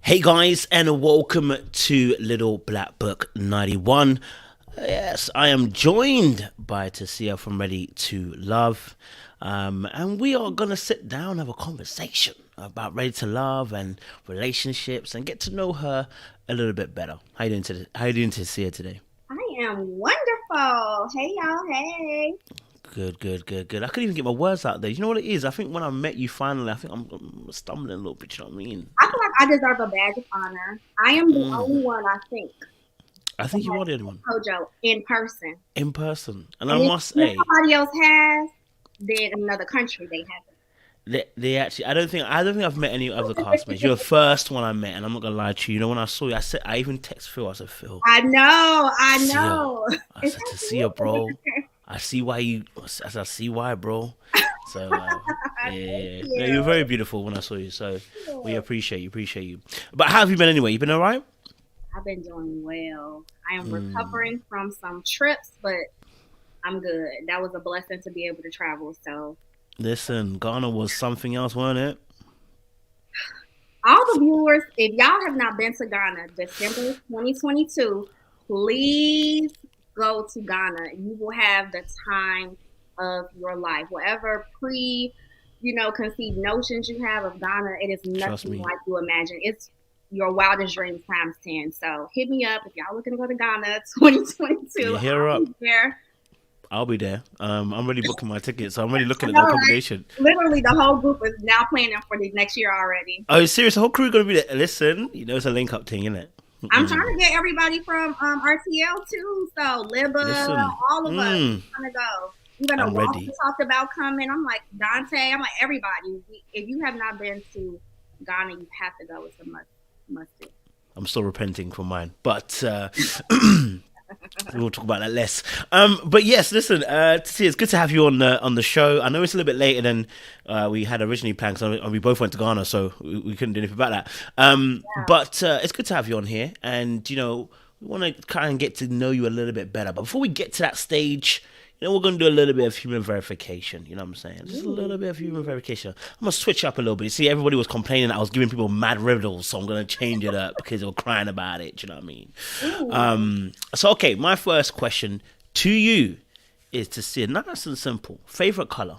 Hey guys, and welcome to Little Black Book 91. Yes, I am joined by Tisia from Ready to Love. And we are going to sit down and have a conversation about Ready to Love and relationships and get to know her a little bit better. How you doing, Tisia, today? I am wonderful. Hey y'all, hey. Good. I couldn't even get my words out there. You know what it is? I think when I met you finally, I think I'm stumbling a little bit. You know what I mean? I feel like I deserve a badge of honor. I am the only one I think I that think you are the only one has Kojo in person. in person, and I And if must say. somebody else has, then in another country they They actually I don't think I've met any other castmates. You're the first one I met, and I'm not gonna lie to you. You know, when I saw you, I even text Phil. I said, Phil, I Sia. know. I said to Sia, bro. I see why you. I said, I see why, bro. So yeah. Thank No, you're you. very beautiful when I saw you. So we appreciate you. But how have you been anyway? You been alright? I've been doing well. I am recovering from some trips, but I'm good. That was a blessing to be able to travel. So Listen, Ghana was something else, wasn't it? all the viewers, if y'all have not been to Ghana, December 2022, please go to Ghana. You will have the time of your life. Whatever conceived notions you have of Ghana, it is Trust nothing me. like you imagine. It's your wildest dreams times 10. So hit me up if y'all looking to go to Ghana You 2022. hear her I'll up. be there. I'll be there. I'm already booking my ticket, so I'm already I looking at the know, right? accommodation. Literally, the whole group is now planning for the next year already. Oh, serious? The whole crew gonna be there. Listen, you know it's a link up thing, isn't it? I'm trying to get everybody from RTL too. So Libba, Listen, all of us trying to go. Even a I'm Walter ready. talked about coming. I'm like Dante. I'm like everybody. If you have not been to Ghana, you have to go. It's a must do. I'm still repenting for mine, but we'll talk about that less. But yes, listen, see, it's good to have you on the show. I know it's a little bit later than we had originally planned, because we both went to Ghana, so we couldn't do anything about that. But it's good to have you on here, and we want to kind of get to know you a little bit better. But before we get to that stage, we're going to do a little bit of human verification. You know what I'm saying? Just a little bit of human verification. I'm going to switch up a little bit. See, everybody was complaining that I was giving people mad riddles, so I'm going to change it up because they were crying about it. You know what I mean? Ooh, So, okay, my first question to you is to see, nice and simple, favorite color?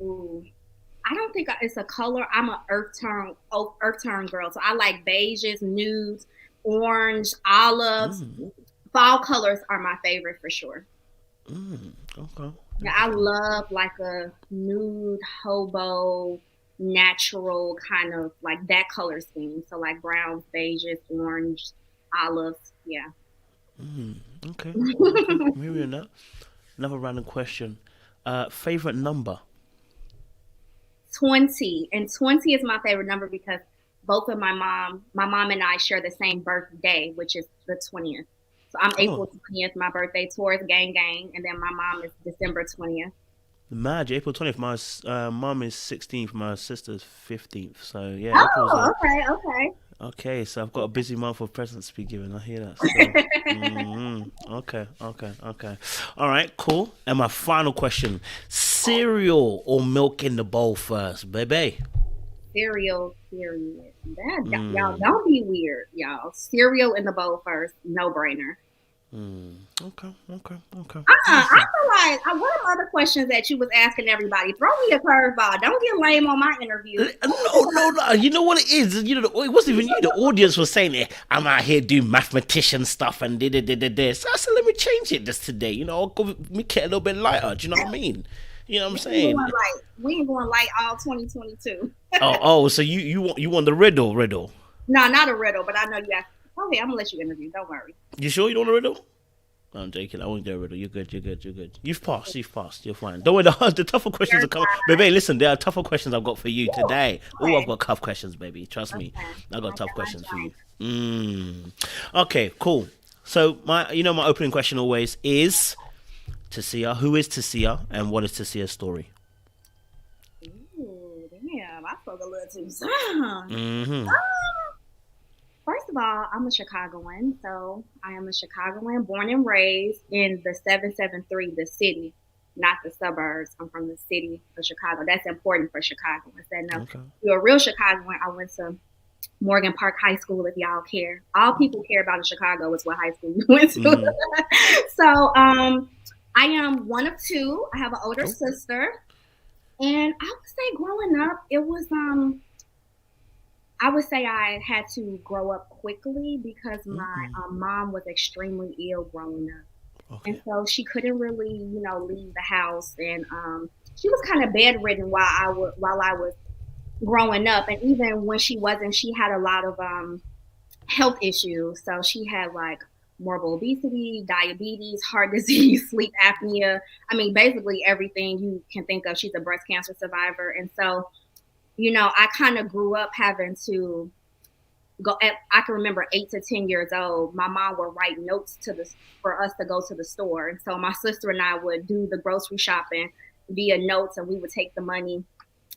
ooh. I don't think it's a color. I'm a earth tone girl. So I like beiges, nudes, orange, olives. Fall colors are my favorite for sure. Okay, Yeah, I interesting. love like a nude hobo natural kind of like that color scheme. So like browns, beiges, orange, olives. Yeah. Okay, I'm hearing that. Another random question. Favorite number? 20. And 20 is my favorite number because both of my mom and I share the same birthday, which is the 20th. So I'm Oh, April 20th, my birthday, Taurus gang gang, and then my mom is December 20th. March, April 20th. My mom is 16th, my sister's 15th. So, yeah, April's Oh, a. okay, okay. Okay, so I've got a busy month of presents to be given. I hear that still. Okay. All right, cool. And my final question: cereal or milk in the bowl first, baby? Cereal, period. Y'all don't be weird, y'all. Cereal in the bowl first, no brainer. Okay. I Listen, feel like what are other questions that you was asking everybody? Throw me a curveball. Don't get lame on my interview. no. You know what it is? It wasn't even you. The audience was saying it. I'm out here doing mathematician stuff and da. So I said, let me change it this today. I'll go make it a little bit lighter. Do you know what I mean? You know what I'm We ain't going saying? light. We ain't going light all 2022. Oh. So you want the riddle? No, not a riddle, but I know you asked. Okay, I'm gonna let you interview. Don't worry. You sure you don't want a riddle? No, I'm joking. I won't do a riddle. You're good. You've passed. You're fine. Don't worry. The tougher questions are You're coming. Baby, listen, there are tougher questions I've got for you fine. today. Oh, I've Okay. got tough questions, baby. Trust me. Okay. I've got tough Okay, my questions for you. turn. Okay, cool. So my opening question always is Tasia. Who is Tasia, and what is Tasia's story? Ooh, damn, I spoke a little too soon. First of all, I'm a Chicagoan, so I am a Chicagoan, born and raised in the 773, the city. not the suburbs. I'm from the city of Chicago. That's important for Chicagoans. That know Okay. you're a real Chicagoan. I went to Morgan Park High School, if y'all care. All people care about in Chicago is what high school you went to. Mm. So I am one of two. I have an older Oh. sister. And I would say growing up, it was I would say I had to grow up quickly because my Mm-mm. mom was extremely ill growing up. And Okay. so she couldn't really, leave the house, and she was kind of bedridden while I was growing up. And even when she wasn't, she had a lot of health issues. So she had like morbid obesity, diabetes, heart disease, sleep apnea. I mean, basically everything you can think of. She's a breast cancer survivor. And so, I kind of grew up having to go at, I can remember 8 to 10 years old, my mom would write notes for us to go to the store. And so my sister and I would do the grocery shopping via notes, and we would take the money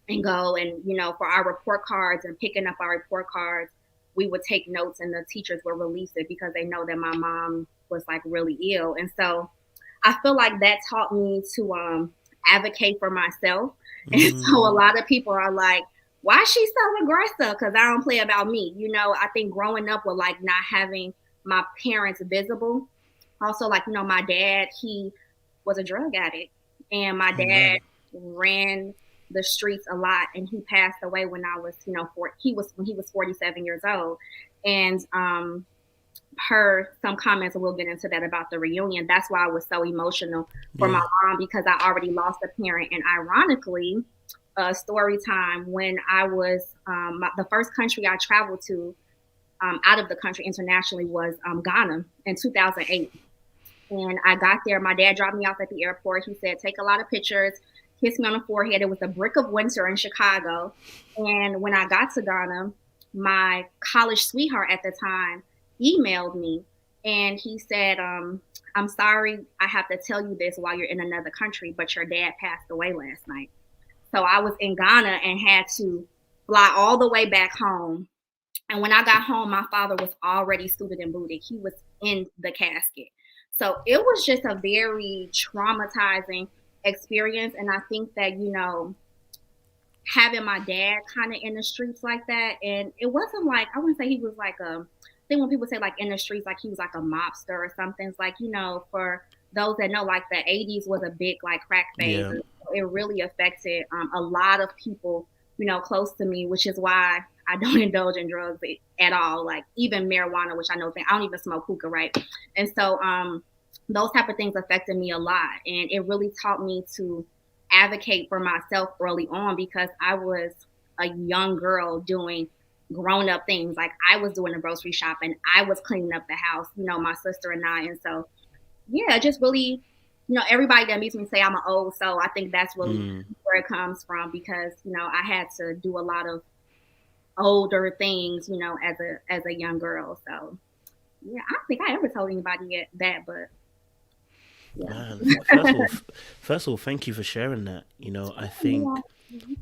and go, and for our report cards and picking up our report cards, we would take notes, and the teachers would release it because they know that my mom was like really ill. And so I feel like that taught me to advocate for myself. And so a lot of people are like, why is she so aggressive? Because I don't play about me. I think growing up with like not having my parents visible. Also, like, my dad, he was a drug addict, and my Oh dad man. ran the streets a lot, and he passed away when I was, when he was 47 years old. And heard some comments, and we'll get into that about the reunion. That's why I was so emotional for my Yeah. mom, because I already lost a parent. And ironically, story time, when I was the first country I traveled to out of the country internationally was Ghana in 2008. And I got there. My dad dropped me off at the airport. He said, take a lot of pictures, kiss me on the forehead. It was a brick of winter in Chicago. And when I got to Ghana, my college sweetheart at the time emailed me, and he said, I'm sorry I have to tell you this while you're in another country, but your dad passed away last night. So I was in Ghana and had to fly all the way back home. And when I got home, my father was already suited and booted. He was in the casket. So it was just a very traumatizing experience. And I think that, having my dad kind of in the streets like that, and it wasn't like, I wouldn't say he was like I think when people say like in the streets, like he was like a mobster or something, it's like, for those that know, like the 80s was a big like crack phase. Yeah. It really affected a lot of people, close to me, which is why I don't indulge in drugs at all. Like even marijuana, which I know I don't even smoke hookah, right? And so those type of things affected me a lot, and it really taught me to advocate for myself early on, because I was a young girl doing grown up things. Like I was doing the grocery shopping, I was cleaning up the house, my sister and I. And so, yeah, just really, everybody that meets me say I'm an old soul. I think that's really Mm. where it comes from, because, I had to do a lot of older things, as a young girl. So, yeah, I don't think I ever told anybody yet that, but yeah. Man, first of all, thank you for sharing that. I think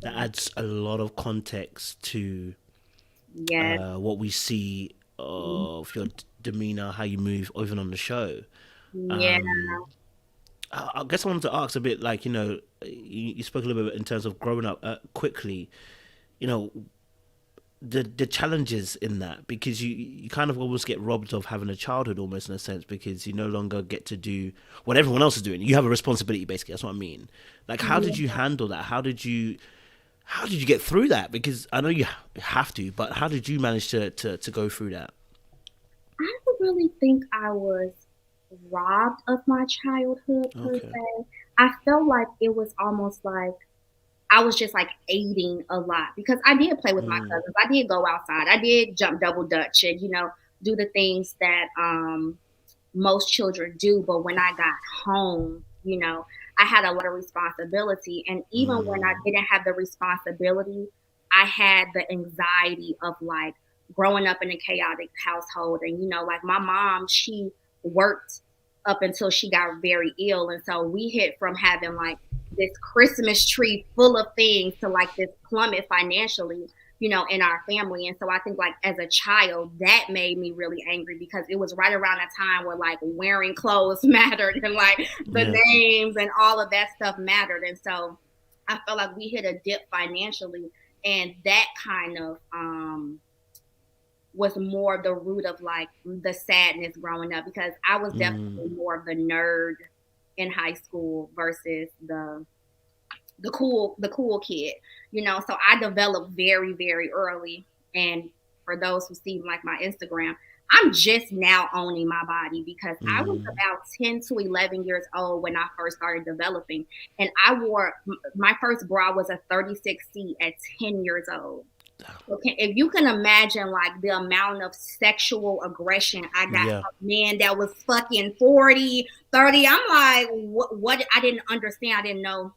that adds a lot of context to Yes. what we see of your demeanor, how you move, even on the show. Yeah. Um, I guess I wanted to ask a bit, like, you spoke a little bit in terms of growing up quickly. You know, the challenges in that, because you kind of almost get robbed of having a childhood, almost in a sense, because you no longer get to do what everyone else is doing. You have a responsibility, basically. That's what I mean. Like, how did you handle that? How did you get through that? Because I know you have to, but how did you manage to go through that? I don't really think I was robbed of my childhood per Okay. se. I felt like it was almost like I was just like aiding a lot, because I did play with my Mm. cousins. I did go outside. I did jump double dutch and, do the things that most children do. But when I got home, I had a lot of responsibility. And even when I Mm. didn't have the responsibility, I had the anxiety of like growing up in a chaotic household. And, like my mom, she worked up until she got very ill. And so we hit from having like this Christmas tree full of things to like this plummet financially. in our family. And so I think like as a child, that made me really angry because it was right around that time where like wearing clothes mattered and like the Yeah. names and all of that stuff mattered. And so I felt like we hit a dip financially, and that kind of was more the root of like the sadness growing up, because I was definitely more of the nerd in high school versus the cool kid, so I developed very, very early. And for those who see like my Instagram, I'm just now owning my body, because I was about 10 to 11 years old when I first started developing, and I wore my first bra was a 36C at 10 years old. Okay, if you can imagine like the amount of sexual aggression I got Yeah. from men that was fucking 40, 30, I'm like, what? I didn't understand. I didn't know,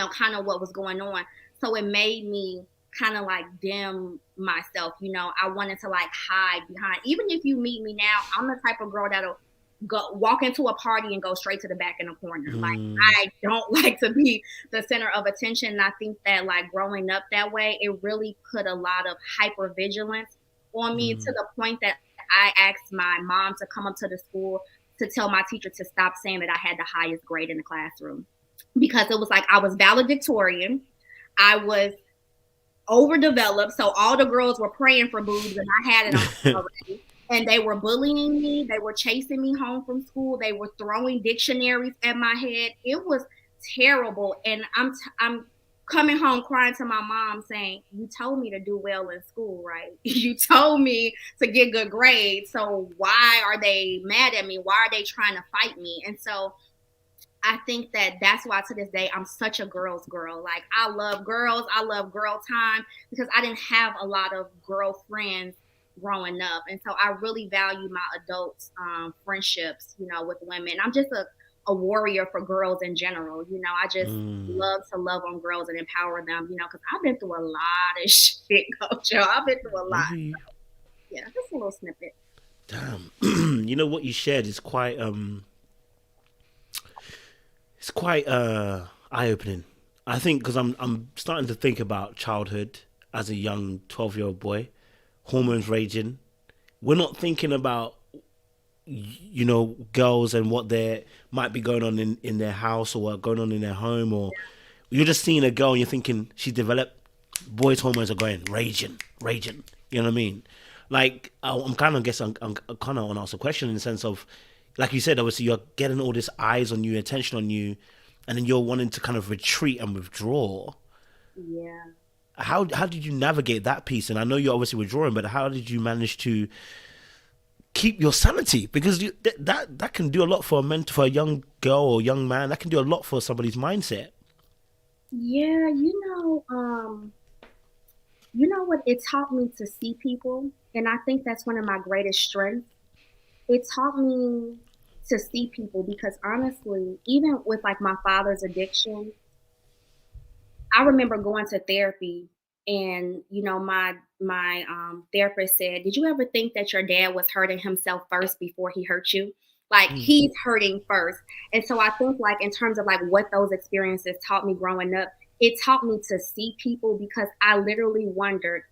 kind of what was going on. So it made me kind of like dim myself. I wanted to like hide behind. Even if you meet me now, I'm the type of girl that'll walk into a party and go straight to the back in the corner. Like, I don't like to be the center of attention. And I think that like growing up that way, it really put a lot of hypervigilance on me, to the point that I asked my mom to come up to the school to tell my teacher to stop saying that I had the highest grade in the classroom, because it was like I was valedictorian, I was overdeveloped, so all the girls were praying for boobs, and I had it already. And they were bullying me. They were chasing me home from school. They were throwing dictionaries at my head. It was terrible. And I'm coming home crying to my mom saying, "You told me to do well in school, right? You told me to get good grades. So why are they mad at me? Why are they trying to fight me?" And so I think that that's why to this day I'm such a girl's girl. Like, I love girls. I love girl time, because I didn't have a lot of girlfriends growing up. And so I really value my adult friendships, with women. I'm just a warrior for girls in general. I just love to love on girls and empower them, because I've been through a lot of shit, Coach. I've been through a lot. So, yeah, just a little snippet. Damn. What you shared is quite it's quite eye opening. I think because I'm starting to think about childhood as a young 12-year-old boy, hormones raging. We're not thinking about girls and what there might be going on in their house or what going on in their home, or you're just seeing a girl and you're thinking she's developed. Boys' hormones are going raging, raging. You know what I mean? Like I'm kind of guess I'm kind of want to ask a question in the sense of, like you said, obviously you're getting all this eyes on you, attention on you, and then you're wanting to kind of retreat and withdraw. Yeah. How did you navigate that piece? And I know you're obviously withdrawing, but how did you manage to keep your sanity? Because that can do a lot for for a young girl or young man. That can do a lot for somebody's mindset. Yeah, what? It taught me to see people. And I think that's one of my greatest strengths. It taught me to see people, because honestly, even with like my father's addiction, I remember going to therapy, and my therapist said, "Did you ever think that your dad was hurting himself first before he hurt you? Like, he's hurting first." And so I think like in terms of like what those experiences taught me growing up, it taught me to see people, because I literally wondered,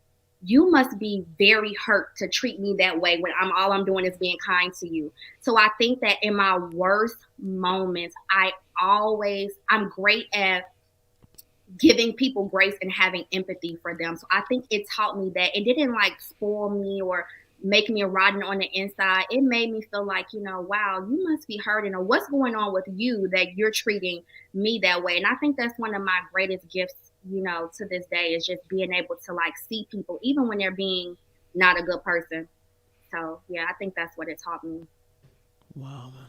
you must be very hurt to treat me that way when all I'm doing is being kind to you. So I think that in my worst moments, I'm great at giving people grace and having empathy for them. So I think it taught me that. It didn't like spoil me or make me rotten on the inside. It made me feel like, wow, you must be hurting, or what's going on with you that you're treating me that way. And I think that's one of my greatest gifts, to this day, is just being able to like see people even when they're being not a good person. So yeah, I think that's what it taught me. Wow, man.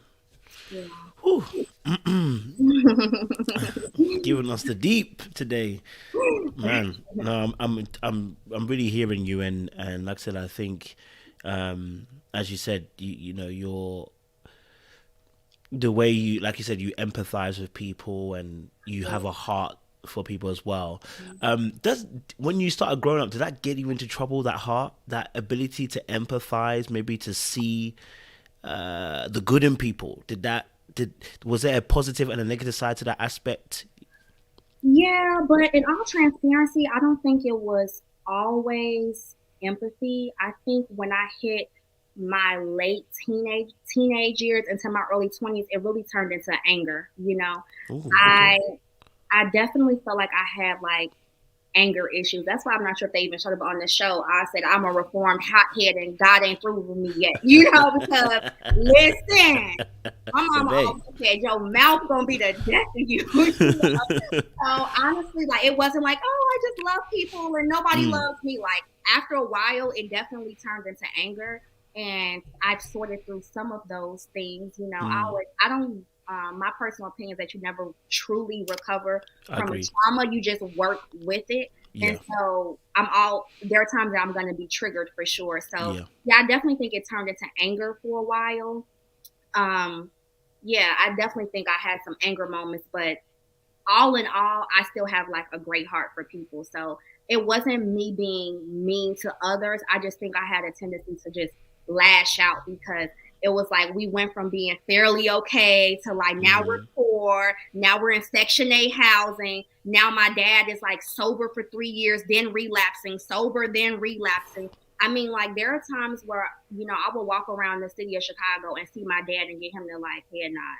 Yeah. Whew. Giving us the deep today, man. No, I'm really hearing you, and like I said, I think, as you said, you're the way you, like you said, you empathize with people and you have a heart for people as well. Does when you started growing up, did that get you into trouble? That heart, that ability to empathize, maybe to see the good in people. Was there a positive and a negative side to that aspect? Yeah, but in all transparency, I don't think it was always empathy. I think when I hit my late teenage years into my early 20s, it really turned into anger, you know. Ooh, okay. I I definitely felt like I had like anger issues. That's why I'm not sure if they even showed up on the show. I said I'm a reformed hothead and God ain't through with me yet. You know, because listen, my So, mama babe. always said your mouth gonna be the death of you. So honestly, like it wasn't like, oh, I just love people and nobody Mm, loves me. Like after a while, it definitely turned into anger, and I've sorted through some of those things. You know, mm, I don't. My personal opinion is that you never truly recover I from a agree. trauma. You just work with it, and Yeah, so I'm all. There are times that I'm going to be triggered for sure. So yeah. yeah, I definitely think it turned into anger for a while. Um, yeah, I definitely think I had some anger moments, but all in all, I still have like a great heart for people. So it wasn't me being mean to others. I just think I had a tendency to just lash out because it was like we went from being fairly okay to like now we're Mm, poor, now we're in Section 8 housing. Now my dad is like sober for 3 years, then relapsing, sober, then relapsing. I mean, like there are times where I will walk around the city of Chicago and see my dad and get him to like head nod.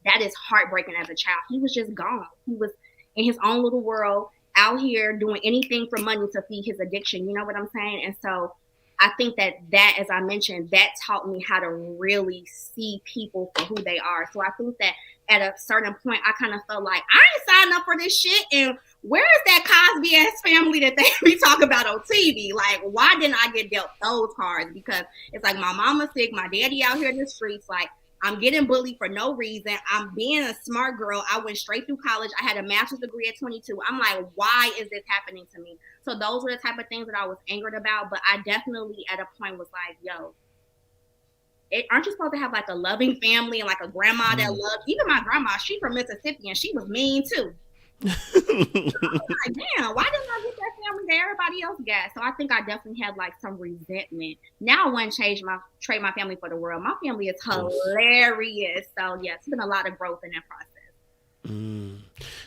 That is heartbreaking as a child. He was just gone. He was in his own little world, out here doing anything for money to feed his addiction. You know what I'm saying? And so I think that, as I mentioned, that taught me how to really see people for who they are. So I think that at a certain point, I kind of felt like I ain't signed up for this shit. And where is that Cosby ass family that they be talking about on TV? Like, why didn't I get dealt those cards? Because it's like my mama's sick, my daddy out here in the streets. Like, I'm getting bullied for no reason. I'm being a smart girl. I went straight through college. I had a master's degree at 22. I'm like, why is this happening to me? So those were the type of things that I was angered about. But I definitely at a point was like, yo, aren't you supposed to have like a loving family and like a grandma that mm. loves? Even my grandma, she from Mississippi and she was mean too. Like, damn, why didn't I get that family that everybody else got? So I think I definitely had like some resentment. Now I wouldn't trade my family for the world. My family is Of course. hilarious. So yeah, it's been a lot of growth in that process. Mm.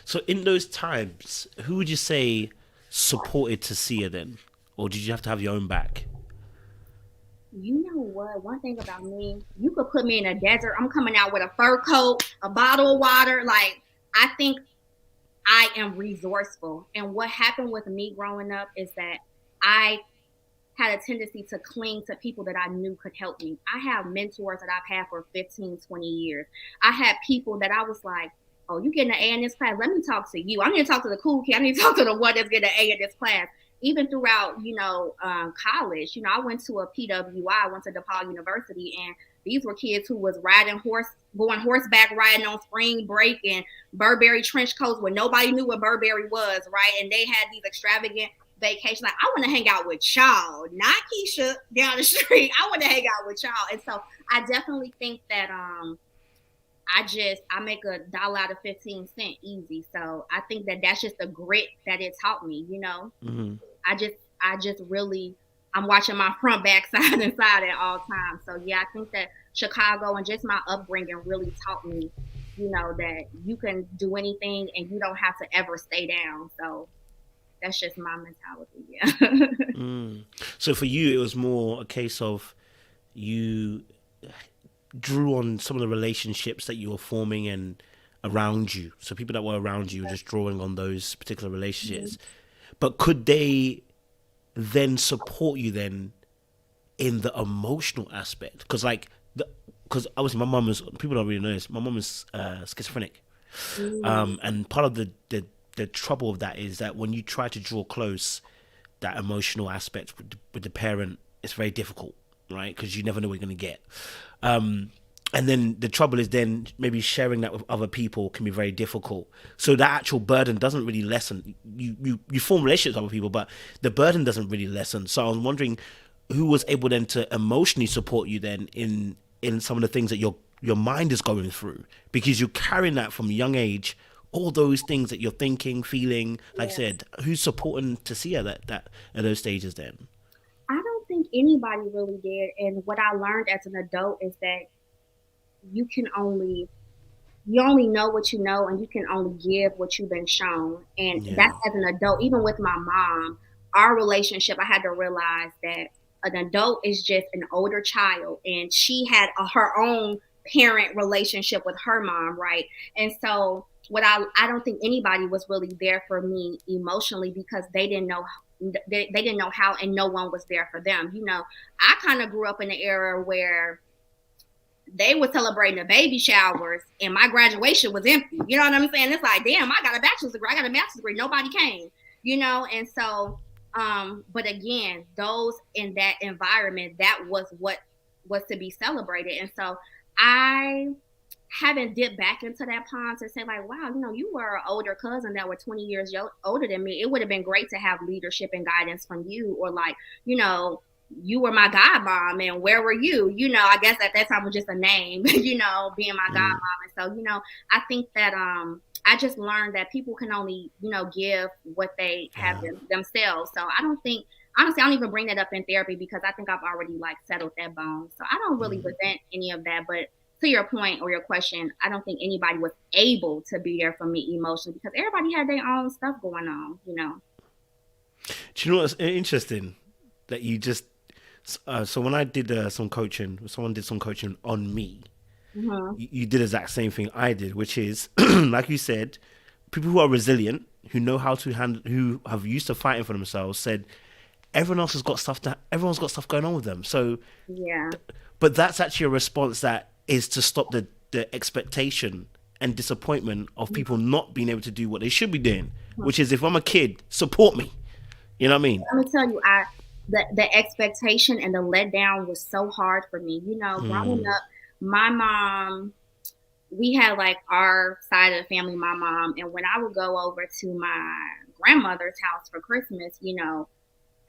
So, in those times, who would you say supported Tasia then? Or did you have to have your own back? You know what? One thing about me, you could put me in a desert. I'm coming out with a fur coat, a bottle of water. Like I think I am resourceful. And what happened with me growing up is that I had a tendency to cling to people that I knew could help me. I have mentors that I've had for 15, 20 years. I had people that I was like, oh, you getting an A in this class? Let me talk to you. I need to talk to the cool kid. I need to talk to the one that's getting an A in this class. Even throughout, college, I went to a PWI, I went to DePaul University, and these were kids who was going horseback riding on spring break and Burberry trench coats where nobody knew what Burberry was, right? And they had these extravagant vacation. Like, I want to hang out with y'all, not Keisha down the street. I want to hang out with y'all. And so I definitely think that I make $1 out of 15 cents easy. So I think that that's just the grit that it taught me. Mm-hmm. I just really I'm watching my front, back, side, and side at all times. So yeah, I think that Chicago and just my upbringing really taught me, that you can do anything and you don't have to ever stay down. So that's just my mentality. Yeah. Mm. So, for you, it was more a case of you drew on some of the relationships that you were forming and around you. So, people that were around you were just drawing on those particular relationships. But could they then support you then in the emotional aspect? Because obviously my mum is, people don't really know this, my mum is schizophrenic. Mm, And part of the trouble of that is that when you try to draw close that emotional aspect with the parent, it's very difficult, right? Because you never know what you're going to get. And then the trouble is then maybe sharing that with other people can be very difficult. So that actual burden doesn't really lessen. You form relationships with other people, but the burden doesn't really lessen. So I was wondering who was able then to emotionally support you then in some of the things that your mind is going through, because you're carrying that from a young age, all those things that you're thinking, feeling. Like I yeah. said, who's supporting to see her that at those stages then? I don't think anybody really did. And what I learned as an adult is that you can only you only know what you know and you can only give what you've been shown. And Yeah. that's as an adult. Even with my mom, our relationship, I had to realize that an adult is just an older child, and she had her own parent relationship with her mom, right? And so what I don't think anybody was really there for me emotionally because they didn't know they didn't know how, and no one was there for them. You know, I kind of grew up in an era where they were celebrating the baby showers and my graduation was empty. You know what I'm saying? It's like, damn, I got a bachelor's degree, I got a master's degree, nobody came, you know? And so, but again, those in that environment, that was what was to be celebrated. And so I haven't dipped back into that pond to say like, wow, you know, you were an older cousin that were 20 years older than me. It would have been great to have leadership and guidance from you, or like, you know, you were my godmom and where were you? You know, I guess at that time was just a name, you know, being my godmom. And so, you know, I think that I just learned that people can only, you know, give what they have themselves. So I don't think, honestly, I don't even bring that up in therapy because I think I've already like settled that bone. So I don't really resent any of that. But to your point or your question, I don't think anybody was able to be there for me emotionally because everybody had their own stuff going on, you know. Do you know what's interesting? That you just so when I did some coaching, someone did some coaching on me. You did the exact same thing I did, which is like you said, people who are resilient, who know how to handle, who have used to fighting for themselves, said everyone else has got stuff everyone's got stuff going on with them. So yeah, but that's actually a response that is to stop the expectation and disappointment of people not being able to do what they should be doing, which is if I'm a kid, support me. You know what I mean? Let me tell you, the expectation and the letdown was so hard for me. You know, growing up, my mom, we had like our side of the family, my mom, and when I would go over to my grandmother's house for Christmas, you know,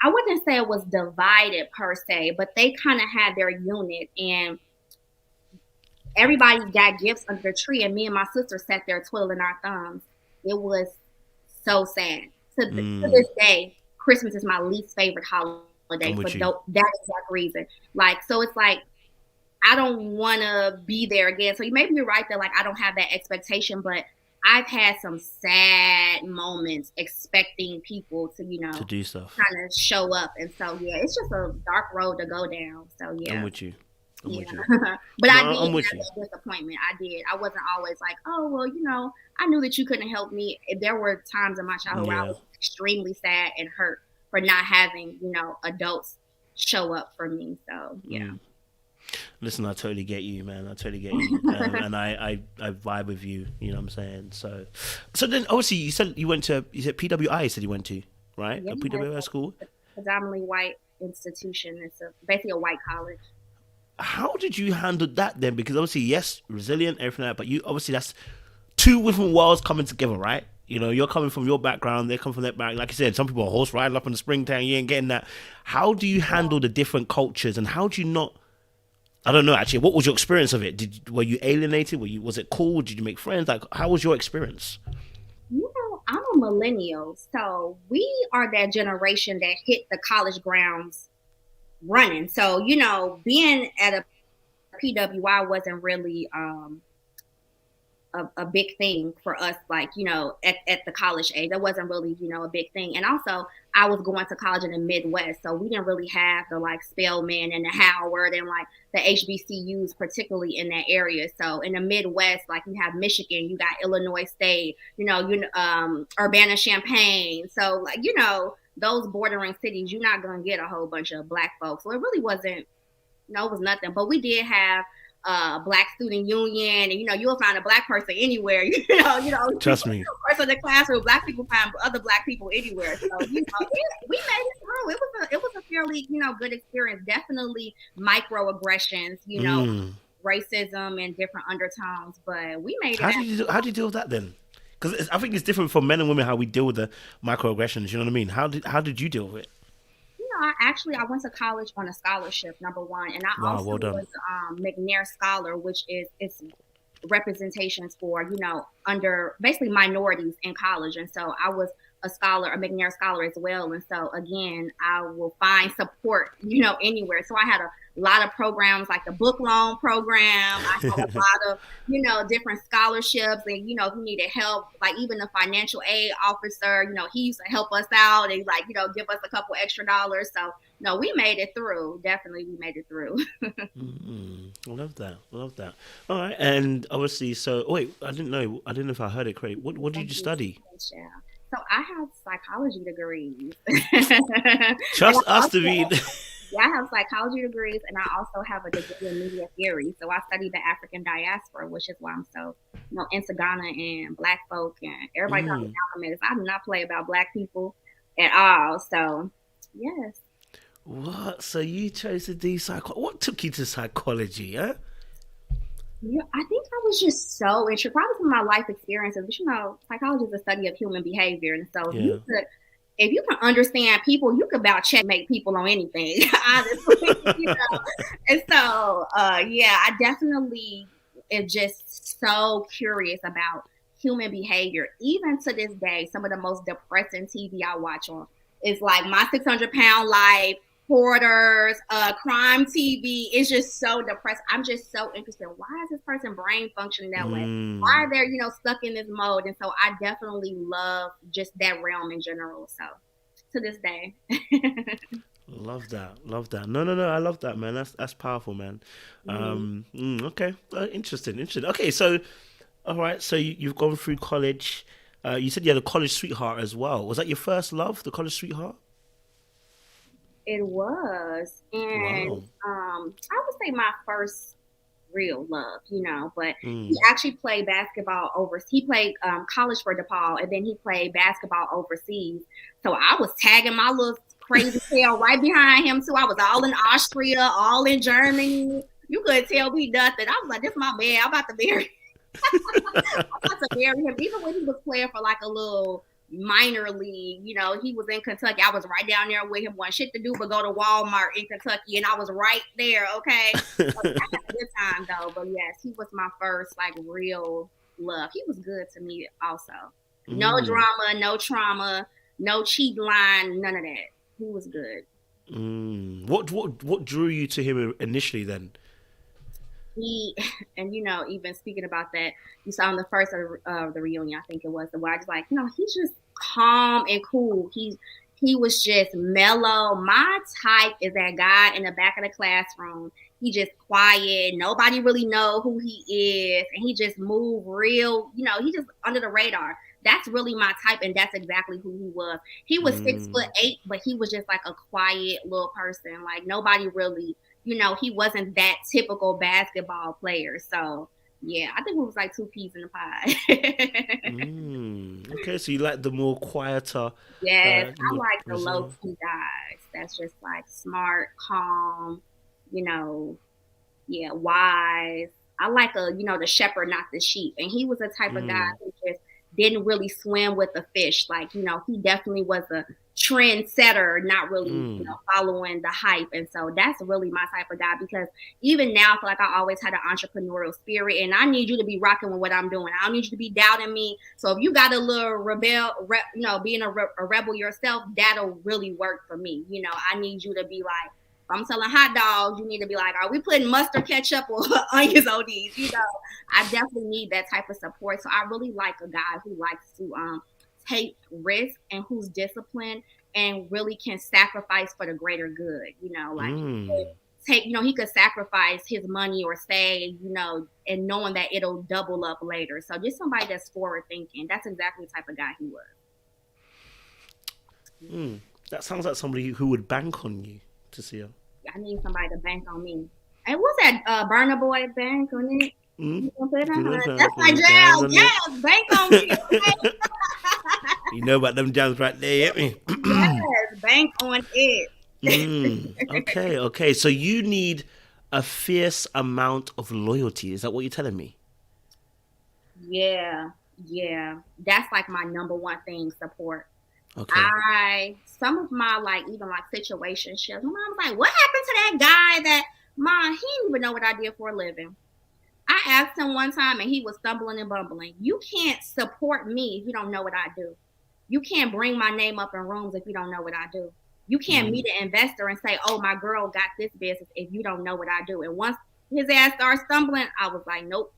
I wouldn't say it was divided per se, but they kind of had their unit, and everybody got gifts under the tree, and me and my sister sat there twiddling our thumbs. It was so sad. To this day, Christmas is my least favorite holiday for that exact reason. Like, so it's like, I don't want to be there again. So maybe you're right that like I don't have that expectation, but I've had some sad moments expecting people to, you know, to do stuff, kind of show up. And so, yeah, it's just a dark road to go down. So, yeah. I'm with you. With you. But no, I did have that disappointment. I did. I wasn't always like, oh, well, you know, I knew that you couldn't help me. There were times in my childhood where I was extremely sad and hurt for not having, you know, adults show up for me. So, yeah. Listen, I totally get you, man. I totally get you. And I vibe with you, you know what I'm saying? So then obviously you said PWI you said you went to, right? Yeah, a PWI school? Predominantly white institution. It's basically a white college. How did you handle that then? Because obviously, yes, resilient, everything like that, but you obviously that's two different worlds coming together, right? You know, you're coming from your background, they come from their background. Like you said, some people are horse riding up in the springtime, you ain't getting that. How do you handle the different cultures, and how do you not? I don't know actually. What was your experience of it? Were you alienated? Was it cool? Did you make friends? Like, how was your experience? You know, I'm a millennial, so we are that generation that hit the college grounds running. So, you know, being at a PWI wasn't really a big thing for us, like, you know, at the college age. That wasn't really, you know, a big thing. And also, I was going to college in the Midwest, so we didn't really have the like Spelman and the Howard and like the HBCUs, particularly in that area. So in the Midwest, like you have Michigan, you got Illinois State, you know, Urbana-Champaign. So like, you know, those bordering cities, you're not gonna get a whole bunch of Black folks. So it really wasn't, no, it was nothing. But we did have Black student union, and you know, you'll find a Black person anywhere. You know. Trust me. Person in the classroom, Black people find other Black people anywhere. So you know, we made it through. It was a fairly, you know, good experience. Definitely microaggressions, you know, racism and different undertones, but we made it. How do you deal with that then? Because I think it's different for men and women how we deal with the microaggressions. You know what I mean? How did you deal with it? I went to college on a scholarship, number one, and I also was McNair Scholar, which is it's representations for, you know, under basically minorities in college, and so I was a scholar, a McNair scholar as well. And so again, I will find support, you know, anywhere. So I had a lot of programs like the book loan program. I had a lot of, you know, different scholarships, and you know, if you needed help, like even the financial aid officer, you know, he used to help us out and like, you know, give us a couple extra dollars. So no, we made it through. Definitely we made it through. I love that. I love that. All right, and obviously, so wait, I didn't know. I didn't know if I heard it correctly. What did you study? Yeah. So I have psychology degrees. And Trust I us to be. also, yeah, I have psychology degrees, and I also have a degree in media theory. So I study the African diaspora, which is why I'm so, you know, into Ghana and Black folk, and everybody calls me Malcolm X. I do not play about Black people at all. So yes. What? So you chose to do psycho? What took you to psychology? Huh? Yeah, I think I was just so interested, probably from my life experiences. But you know, psychology is the study of human behavior, and so Yeah. if you can understand people, you could about checkmate people on anything, honestly. You know, and so yeah, I definitely am just so curious about human behavior. Even to this day, some of the most depressing TV I watch on is like My 600 Pound Life, Hoarders, crime TV. It's just so depressed. I'm just so interested. Why is this person brain functioning that way? Why Mm. are they, you know, stuck in this mode? And so I definitely love just that realm in general. So to this day. Love that. Love that. No, no, no. I love that, man. That's powerful, man. Mm. Okay. Interesting. Interesting. Okay. So, all right. So you've gone through college. You said you had a college sweetheart as well. Was that your first love, the college sweetheart? It was. And Wow. I would say my first real love, you know, but he Mm. actually played basketball overseas. He played college for DePaul, and then he played basketball overseas. So I was tagging my little crazy tail right behind him too. I was all in Austria, all in Germany. You couldn't tell me nothing. I was like, this is my man. I'm about to marry about to marry him. Even when he was playing for like a little minor league, you know, he was in Kentucky. I was right down there with him. One shit to do but go to Walmart in Kentucky, and I was right there. Okay, so I had a good time though. But yes, he was my first like real love. He was good to me also. No Mm. drama, no trauma, no cheat line, none of that. He was good. Mm. What drew you to him initially then? He and you know, even speaking about that, you saw in the first of the reunion, I think it was, the where I was like, you know, he's just calm and cool. He was just mellow. My type is that guy in the back of the classroom. He just quiet. Nobody really know who he is, and he just move real. You know, he just under the radar. That's really my type, and that's exactly who he was. He was six foot Mm. eight, but he was just like a quiet little person. Like nobody really, you know, he wasn't that typical basketball player. So yeah, I think it was like two peas in the pie. Mm. Okay, so you like the more quieter, Yes, I more like the low reserved. key guys. That's just like smart, calm, you know, yeah, wise. I like a, you know, the shepherd, not the sheep. And he was the type of guy Mm. who just didn't really swim with the fish. Like, you know, he definitely was a trendsetter, not really, you know, Mm. following the hype. And so that's really my type of guy, because even now, I feel like I always had an entrepreneurial spirit, and I need you to be rocking with what I'm doing. I don't need you to be doubting me. So if you got a little you know, being a rebel yourself, that'll really work for me. You know, I need you to be like, I'm selling hot dogs, you need to be like, are we putting mustard, ketchup, or onions on these? You know, I definitely need that type of support. So I really like a guy who likes to take risk and who's disciplined and really can sacrifice for the greater good. You know, like he could Mm. take, you know, he could sacrifice his money or say, you know, and knowing that it'll double up later. So just somebody that's forward thinking. That's exactly the type of guy he was. Mm. That sounds like somebody who would bank on you, to see her. I need somebody to bank on me. And what's that Burner Boy bank on it? Mm. You gonna put it You on know, her? so That's put my your hands jam. on it. Yes, bank on me. Okay? You know about them jams right there, yeah me. Yes, bank on it. Okay, okay. So you need a fierce amount of loyalty. Is that what you're telling me? Yeah, yeah. That's like my number one thing, support. Okay. Some of my like even like situationships, my mom's like, what happened to that guy that mom, he didn't even know what I did for a living. I asked him one time and he was stumbling and bumbling. You can't support me if you don't know what I do. You can't bring my name up in rooms if you don't know what I do. You can't meet an investor and say, oh, my girl got this business if you don't know what I do. And once his ass started stumbling, I was like, nope,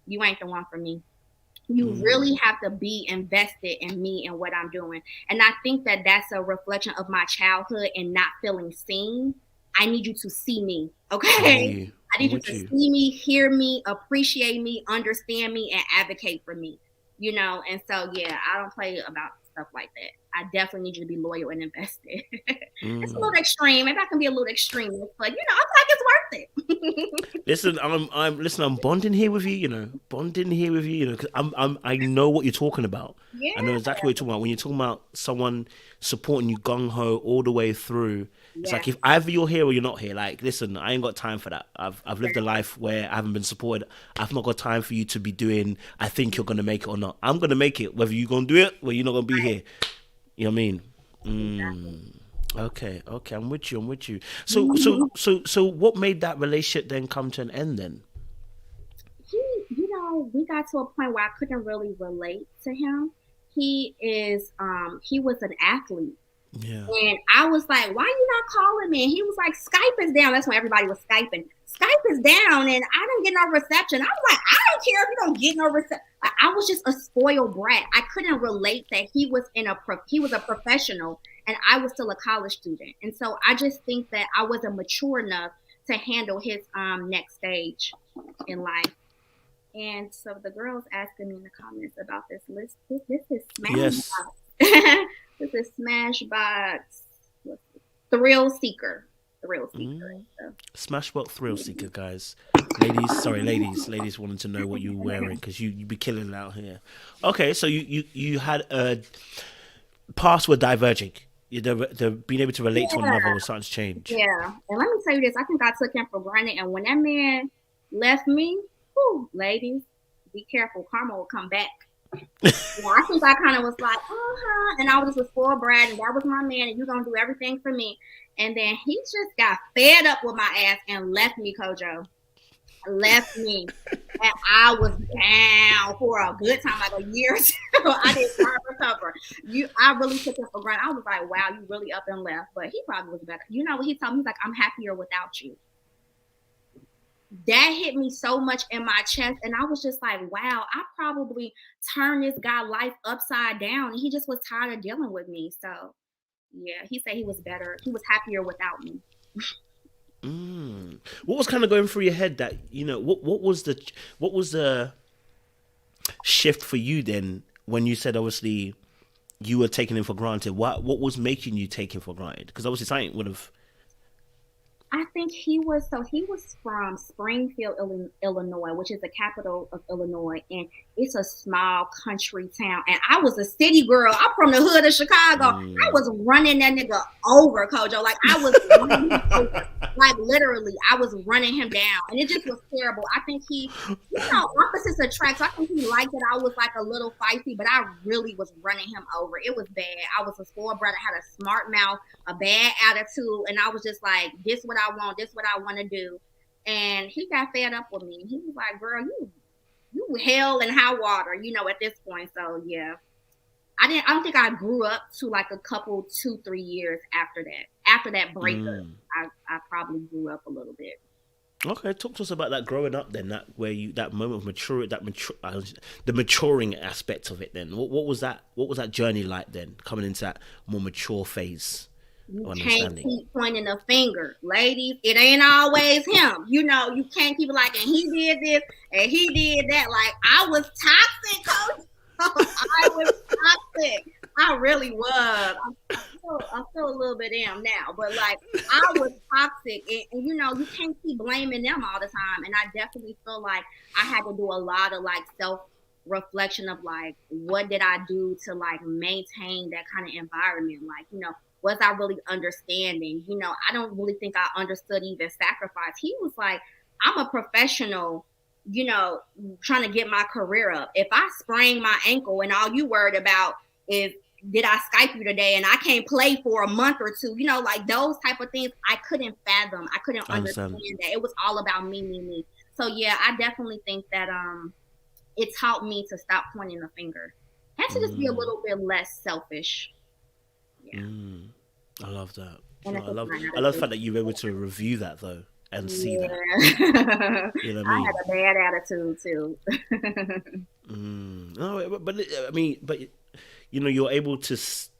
you ain't the one for me. You really have to be invested in me and what I'm doing. And I think that that's a reflection of my childhood and not feeling seen. I need you to see me, okay? I need you to see me, hear me, appreciate me, understand me, and advocate for me, you know? And so, yeah, I don't play about stuff like that. I definitely need you to be loyal and invested. It's a little extreme. Maybe I can be a little extreme, but, you know, I feel like it's worth it. Listen, I'm bonding here with you, you know, because I know what you're talking about. Yeah. I know exactly what you're talking about. When you're talking about someone supporting you gung ho all the way through, it's like if either you're here or you're not here. Like, listen, I ain't got time for that. I've lived a life where I haven't been supported. I've not got time for you to be doing, I think you're gonna make it or not. I'm gonna make it, whether you're gonna do it or you're not gonna be here. You know what I mean? Okay, I'm with you. So what made that relationship then come to an end then? You know, we got to a point where I couldn't really relate to him. He was an athlete. Yeah. And I was like, why you not calling me? And he was like, Skype is down. That's when everybody was Skyping. Skype is down and I didn't get no reception. I was like, I don't care if you don't get no reception. I was just a spoiled brat. I couldn't relate that he was a professional and I was still a college student. And so I just think that I wasn't mature enough to handle his next stage in life. And so the girls asking me in the comments about this list. This is Smashbox. This is Smashbox. Thrill Seeker. Smashbox Thrill Seeker, guys. Ladies wanted to know what you were wearing because you be killing it out here. Okay, so you had paths were diverging. The being able to relate to one another was starting to change. Yeah, and let me tell you this: I think I took him for granted, and when that man left me, whew, ladies, be careful, karma will come back. I think I kind of was like, and I was just a spoiled brat, and that was my man, and you're gonna do everything for me. And then he just got fed up with my ass and left me, Kojo. Left me, and I was down for a good time, like a year or two. I didn't try to recover. I really took it for granted. I was like, wow, you really up and left. But he probably was better. You know what he told me? He's like, I'm happier without you. That hit me so much in my chest, and I was just like, wow, I probably turned this guy's life upside down, and he just was tired of dealing with me. So yeah, he said he was better. He was happier without me. What was kind of going through your head that, you know, what was the shift for you then when you said obviously you were taking him for granted? What was making you take him for granted? Because obviously something would have. I think he was from Springfield, Illinois, which is the capital of Illinois, and it's a small country town. And I was a city girl. I'm from the hood of Chicago. I was running that nigga over, Kojo. Like I was running him over. Like literally, I was running him down, and it just was terrible. I think he, opposites attract. So I think he liked that I was like a little feisty, but I really was running him over. It was bad. I was a spoiled brother, had a smart mouth, a bad attitude, and I was just like, this what I want, this what I want to do. And he got fed up with me. He was like, girl, you hell and high water, at this point. So yeah. I don't think I grew up to like a couple 2-3 years after that. After that breakup, I probably grew up a little bit. Okay, talk to us about that growing up then, that moment of maturity, the maturing aspect of it then. What was that journey like then, coming into that more mature phase? You can't keep pointing a finger. Ladies, it ain't always him. You can't keep it like, and he did this, and he did that. Like, I was toxic, coach. I was toxic. I really was. I feel a little bit am now, but like I was toxic, and you can't keep blaming them all the time. And I definitely feel like I had to do a lot of like self-reflection of like, what did I do to like maintain that kind of environment? Like, was I really understanding? I don't really think I understood even sacrifice. He was like, I'm a professional, trying to get my career up. If I sprain my ankle and all you worried about is, did I Skype you today and I can't play for a month or two, like those type of things, I couldn't fathom. I couldn't understand that. It was all about me. So yeah, I definitely think that it taught me to stop pointing the finger. and to just be a little bit less selfish. Yeah. I love that. And No, it's just my I love the attitude. fact that you were able to review that though and see that. Yeah. You know what I I mean? had a bad attitude too. No, I mean, but you know, you're able to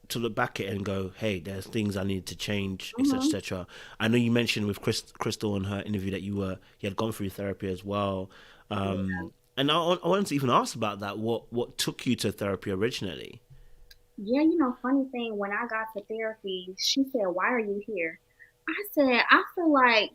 to look back at it and go, hey, there's things I need to change, etc., Hmm. etc. I know you mentioned with Crystal in her interview that you had gone through therapy as well. Yeah. And I wanted to even ask about that. What took you to therapy originally? Yeah, funny thing, when I got to therapy, she said, "Why are you here?" I said, "I feel like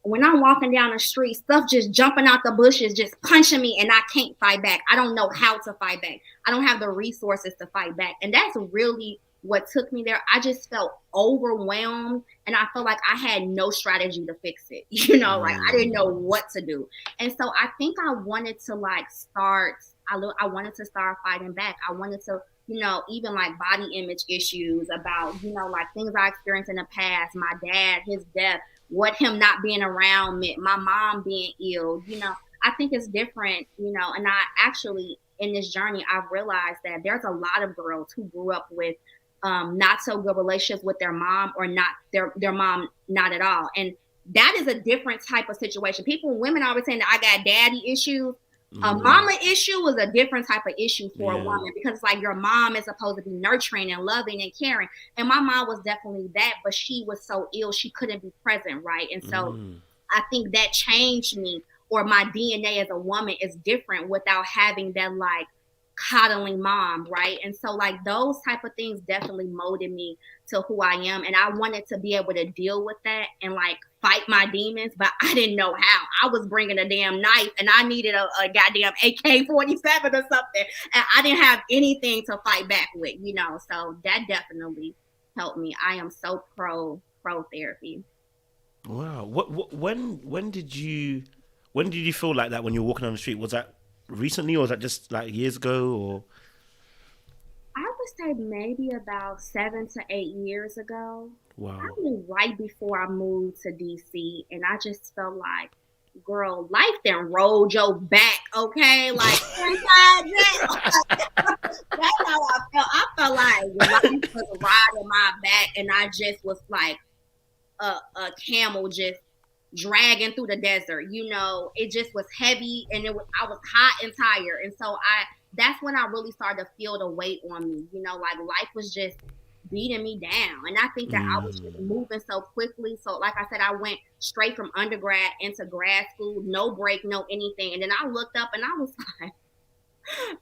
when I'm walking down the street, stuff just jumping out the bushes, just punching me, and I can't fight back. I don't know how to fight back. I don't have the resources to fight back." And that's really what took me there. I just felt overwhelmed, and I felt like I had no strategy to fix it. Like I didn't know what to do. And so I think I wanted to like start. I wanted to start fighting back. I wanted to, even like body image issues about, like things I experienced in the past, my dad, his death, what him not being around meant, my mom being ill. I think it's different, and I actually, in this journey, I've realized that there's a lot of girls who grew up with not so good relationships with their mom, or not their mom, not at all. And that is a different type of situation. Women always saying that I got daddy issues. A mama issue is a different type of issue for a Yeah. woman, because it's like your mom is supposed to be nurturing and loving and caring. And my mom was definitely that, but she was so ill she couldn't be present, right? And so I think that changed me, or my DNA as a woman is different without having that like coddling mom, right? And so like those type of things definitely molded me to who I am, and I wanted to be able to deal with that and like fight my demons, but I didn't know how. I was bringing a damn knife, and I needed a goddamn AK-47 or something, and I didn't have anything to fight back with, So that definitely helped me. I am so pro therapy. Wow. When did you feel like that when you were walking down the street? Was that recently, or was that just like years ago? Or I would say maybe about 7 to 8 years ago. I wow. mean, right before I moved to DC, and I just felt like, girl, life then rolled your back, okay? Like, inside that. That's how I felt. I felt like life was riding my back, and I just was like a camel just dragging through the desert. It just was heavy, and I was hot and tired, and so that's when I really started to feel the weight on me. Like life was just beating me down, and I think that I was just moving so quickly. So, like I said, I went straight from undergrad into grad school, no break, no anything, and then I looked up and I was like,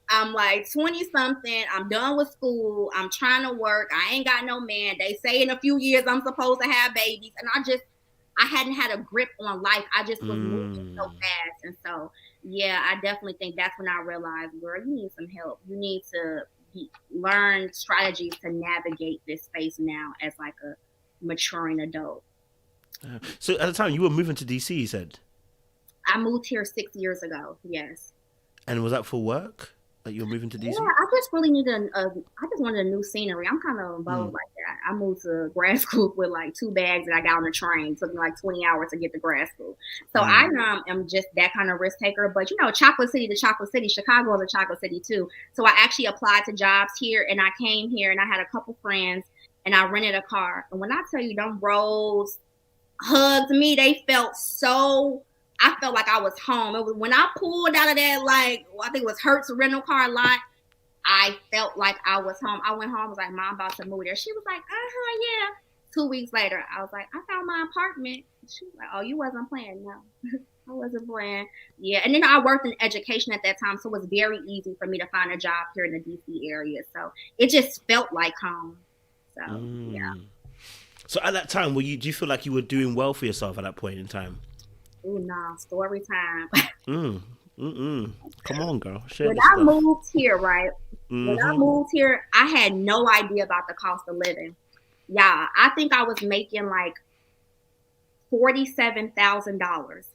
I'm like 20 something. I'm done with school. I'm trying to work. I ain't got no man. They say in a few years I'm supposed to have babies. And I hadn't had a grip on life. I just was moving so fast. And so, yeah, I definitely think that's when I realized, girl, you need some help. You need to learn strategies to navigate this space now as like a maturing adult. So at the time you were moving to DC, you said, I moved here 6 years ago. Yes. and was that for work? That you were moving to Yeah, DC? I just really needed I just wanted a new scenery. I'm kind of bold like that. I moved to grad school with like 2 bags that I got on the train. It took me like 20 hours to get to grad school. So I am just that kind of risk taker. But chocolate city to chocolate city, Chicago is a chocolate city too. So I actually applied to jobs here, and I came here, and I had a couple friends, and I rented a car. And when I tell you, them roads hugged me, they felt so. I felt like I was home. It was when I pulled out of that, like, I think it was Hertz rental car lot. I felt like I was home. I went home. I was like, Mom, about to move there. She was like, yeah. 2 weeks later, I was like, I found my apartment. She was like, oh, you wasn't playing? No, I wasn't playing. Yeah. And then I worked in education at that time, so it was very easy for me to find a job here in the DC area. So it just felt like home. So, yeah. So at that time, do you feel like you were doing well for yourself at that point in time? Oh, no, story time. Come on, girl, share When the I stuff. moved here, right? When I moved here, I had no idea about the cost of living. Yeah, I think I was making like $47,000.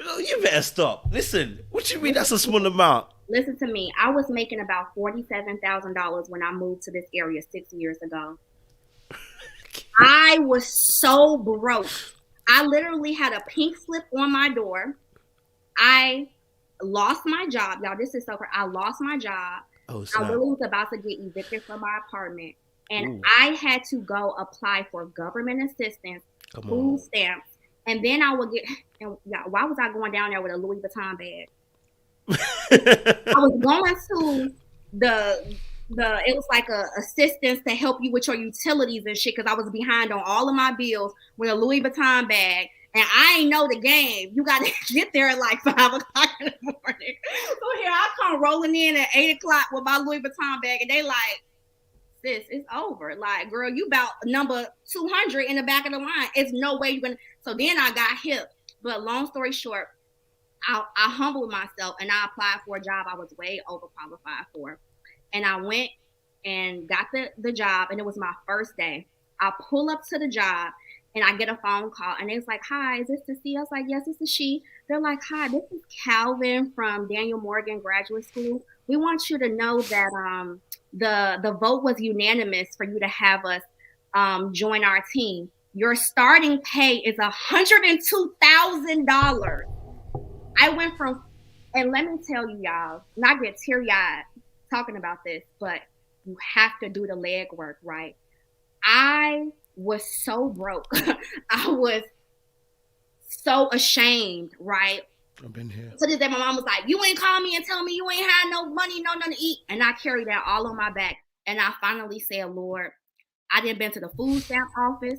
Oh, you better stop. Listen, what you mean that's a small amount? Listen to me. I was making about $47,000 when I moved to this area 6 years ago. I was so broke. I literally had a pink slip on my door. I lost my job. Y'all, this is so crazy. I lost my job. Oh I snap! really was about to get evicted from my apartment, and Ooh, I had to go apply for government assistance, come on. food stamps, and then I would get. And yeah, why was I going down there with a Louis Vuitton bag? I was going to the it was like a assistance to help you with your utilities and shit because I was behind on all of my bills with a Louis Vuitton bag. And I ain't know the game. You got to get there at like 5 o'clock in the morning. So here I come rolling in at 8 o'clock with my Louis Vuitton bag, and they like, sis, it's over. Like, girl, you about number 200 in the back of the line. It's no way you're gonna. So then I got hip. But long story short, I humbled myself and I applied for a job I was way overqualified for. And I went and got the job, and it was my first day. I pull up to the job and I get a phone call, and it's like, "Hi, is this Tisia?" I was like, "Yes, this is she." They're like, "Hi, this is Calvin from Daniel Morgan Graduate School. We want you to know that the vote was unanimous for you to have us join our team. Your starting pay is $102,000." I went from, and let me tell you, y'all, not get teary eyed talking about this, but you have to do the legwork, right? I was so broke. I was so ashamed, right? I've been here. To this day, my mom was like, "You ain't call me and tell me you ain't had no money, no nothing to eat." And I carried that all on my back. And I finally said, "Lord, I didn't been to the food stamp office.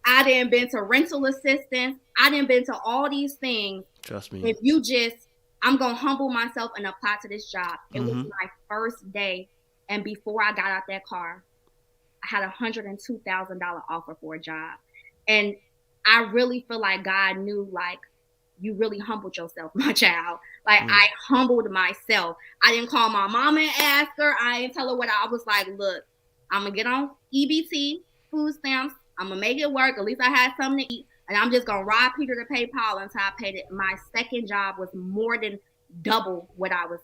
I didn't been to rental assistance. I didn't been to all these things. Trust me. If you just, I'm going to humble myself and apply to this job." It was my first day. And before I got out that car, I had $102,000 offer for a job. And I really feel like God knew, like, you really humbled yourself, my child. Like, I humbled myself. I didn't call my mama and ask her. I didn't tell her what I was like. Look, I'm going to get on EBT, food stamps. I'm going to make it work. At least I had something to eat. And I'm just going to rob Peter to pay Paul until I paid it. My second job was more than double what I was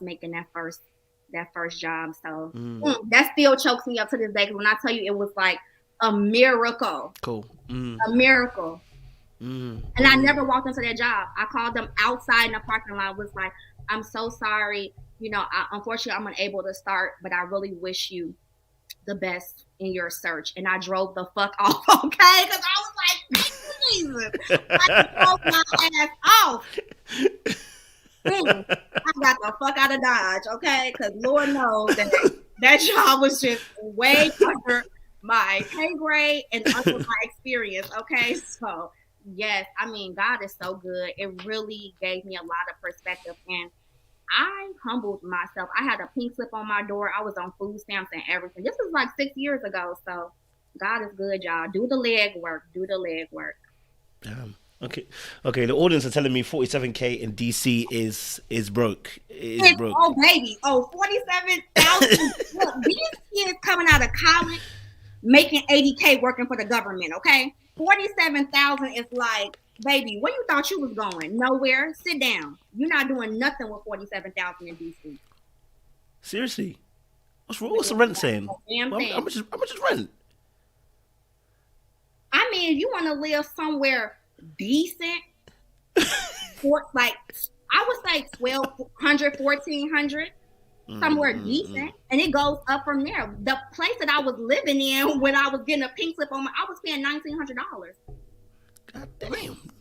making that first job. So that still chokes me up to this day. Because when I tell you, it was like a miracle. Cool. A miracle. And I never walked into that job. I called them outside in the parking lot. Was like, "I'm so sorry. You know, unfortunately, I'm unable to start, but I really wish you the best in your search." And I drove the fuck off, okay? Because I was like, "Thank you, Jesus." I drove my ass off. I got the fuck out of Dodge, okay? Because Lord knows that job was just way under my pay grade and under my experience, okay? So, yes, I mean, God is so good. It really gave me a lot of perspective, and I humbled myself. I had a pink slip on my door. I was on food stamps and everything. This was like 6 years ago, so God is good, y'all. Do the leg work. Do the leg work. Damn. Okay. The audience are telling me 47K in DC is broke. Is broke. Oh baby, 47,000. Look, these kids coming out of college making 80K working for the government. Okay, 47,000 is like, baby, where you thought you was going? Nowhere. Sit down. You're not doing nothing with 47,000 in DC. Seriously, what's the rent saying? How much is rent? I mean, if you want to live somewhere decent, like I would say 1,200, 1,400, somewhere decent, and it goes up from there. The place that I was living in when I was getting a pink slip on I was paying $1,900. God damn.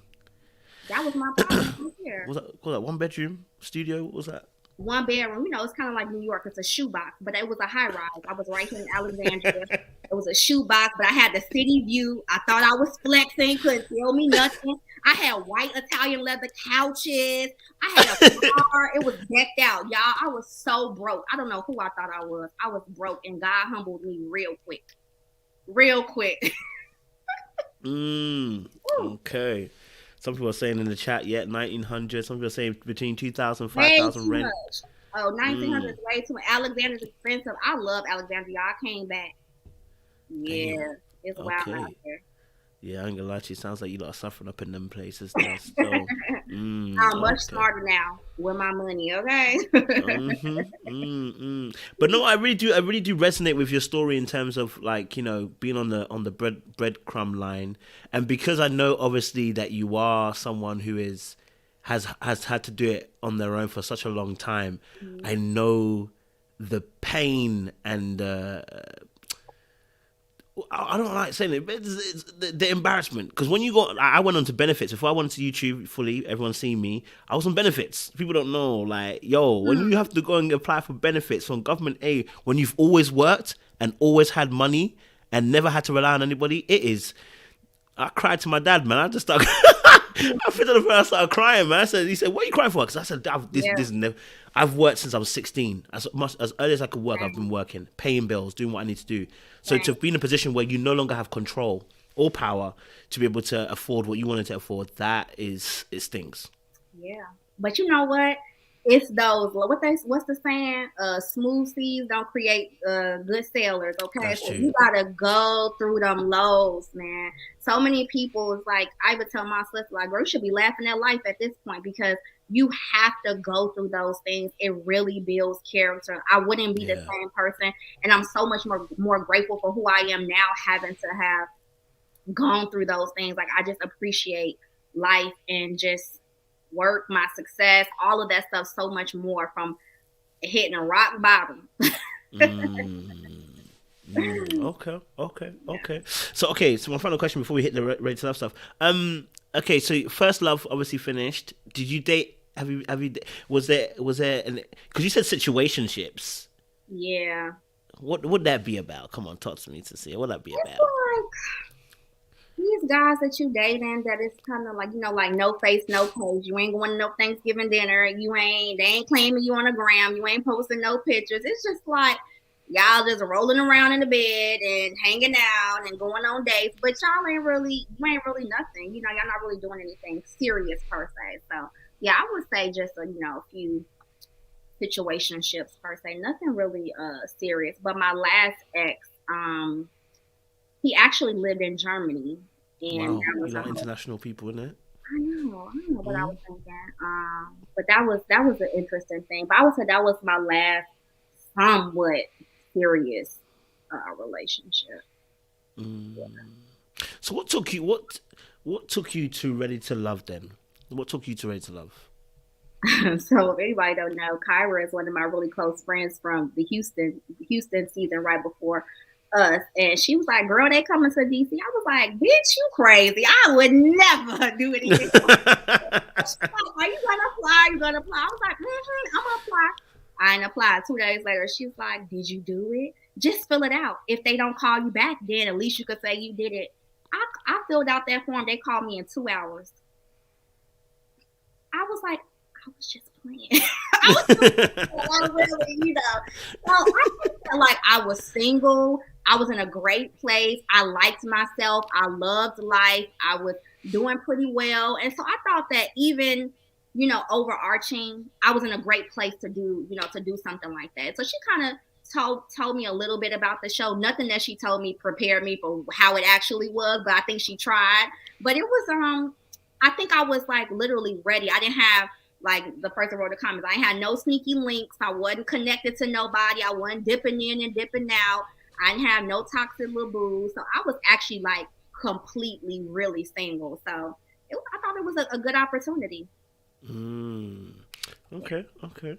That was my problem here. Was that 1-bedroom studio? What was that? 1 bedroom. You know, it's kind of like New York. It's a shoebox, but it was a high rise. I was right here in Alexandria. It was a shoebox, but I had the city view. I thought I was flexing, couldn't tell me nothing. I had white Italian leather couches. I had a car. It was decked out, y'all. I was so broke. I don't know who I thought I was. I was broke, and God humbled me real quick. Real quick. Okay. Some people are saying in the chat, 1,900. Some people are saying between 2,000 and 5,000 rent. Much. Oh, 1,900 is way too much. Alexandria's expensive. I love Alexandria. I came back. Yeah, damn. It's wild out there. Yeah, I ain't gonna lie to you. Sounds like you lot are suffering up in them places. So, I'm much smarter now with my money. Okay. But no, I really do resonate with your story in terms of, like, you know, being on the breadcrumb line, and because I know obviously that you are someone who is has had to do it on their own for such a long time, Mhm. I know the pain and I don't like saying it, but it's the embarrassment. Because when you got, I went on to benefits. Before I went to YouTube fully, everyone seeing me, I was on benefits. People don't know, like, yo, when you have to go and apply for benefits from government aid, when you've always worked and always had money and never had to rely on anybody, it is. I cried to my dad, man. I just started. I feel to the first, I started crying, man. He said, "What are you crying for?" Because I said, Yeah. this never. I've worked since I was 16. As early as I could work, I've been working, paying bills, doing what I need to do. So to be in a position where you no longer have control or power to be able to afford what you wanted to afford, it stings. Yeah. But you know what? It's those what's the saying? Smooth seas don't create good sailors. Okay, That's so true. you gotta go through them lows, man. So many people is like, I would tell my sister, like, girl, you should be laughing at life at this point because you have to go through those things. It really builds character. I wouldn't be the Yeah. same person, and I'm so much more grateful for who I am now, having to have gone through those things. Like, I just appreciate life and just work, my success, all of that stuff so much more from hitting a rock bottom. Mm. Okay, okay, okay. So my final question before we hit the ready to love stuff. Okay. So first love obviously finished. Did you date? Have you? Was there? Because you said situationships. Yeah. What would that be about? Come on, talk to me to see. What would that be It's about? like these guys that you dating that is kind of like, like no face, no page. You ain't going to no Thanksgiving dinner. They ain't claiming you on a gram. You ain't posting no pictures. It's just like y'all just rolling around in the bed and hanging out and going on dates. But you ain't really nothing. Y'all not really doing anything serious per se. So yeah, I would say just a few situationships per se. Nothing really serious. But my last ex, he actually lived in Germany, and Wow, that was you a like whole. international people, isn't it? I don't know what I was thinking. But that was an interesting thing. But I would say that was my last somewhat serious relationship. So what took you to Ready to Love then? What took you to Ready to Love? So if anybody don't know, Kyra is one of my really close friends from the Houston season right before us. And she was like, girl, they coming to DC. I was like, bitch, you crazy. I would never do anything. She's like, are you gonna apply? Are you gonna apply? I was like, I'm gonna apply. I didn't apply. 2 days later, she was like, did you do it? Just fill it out. If they don't call you back, then at least you could say you did it. I filled out that form. They called me in 2 hours. I was like, I was just playing. I really, So I just felt like I was single. I was in a great place. I liked myself. I loved life. I was doing pretty well. And so I thought that even, overarching, I was in a great place to do something like that. So she kind of told me a little bit about the show. Nothing that she told me prepared me for how it actually was, but I think she tried. But it was I think I was like literally ready. I didn't have like the person wrote the comments. I had no sneaky links. I wasn't connected to nobody. I wasn't dipping in and dipping out. I didn't have no toxic little boo. So I was actually like completely really single. So I thought it was a good opportunity. Mm. Okay, okay.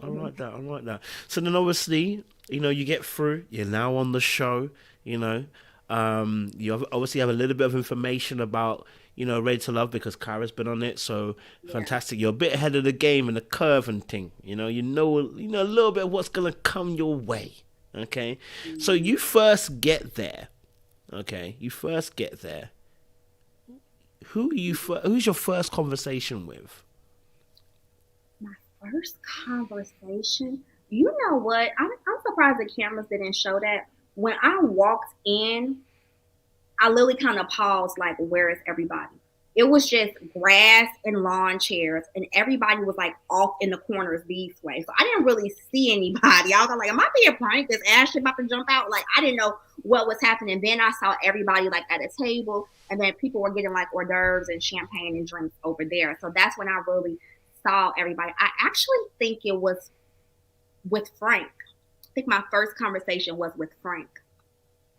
I like that. I like that. So then, obviously, you get through. You're now on the show. You know, obviously have a little bit of information about Ready to Love because Kyra's been on it. So Yeah. fantastic. You're a bit ahead of the game and the curve and thing. You know a little bit of what's gonna come your way. Okay, so Mm-hmm. you first get there. Okay, you first get there. Who's your first conversation with? My first conversation. You know what? I'm surprised the cameras didn't show that. When I walked in, I literally kind of paused, like, where is everybody? It was just grass and lawn chairs, and everybody was like off in the corners these ways. So I didn't really see anybody. I was like, am I being pranked? Is Ashley about to jump out? Like, I didn't know what was happening. Then I saw everybody like at a table, and then people were getting like hors d'oeuvres and champagne and drinks over there. So that's when I really saw everybody. I actually think it was with Frank. I think my first conversation was with Frank.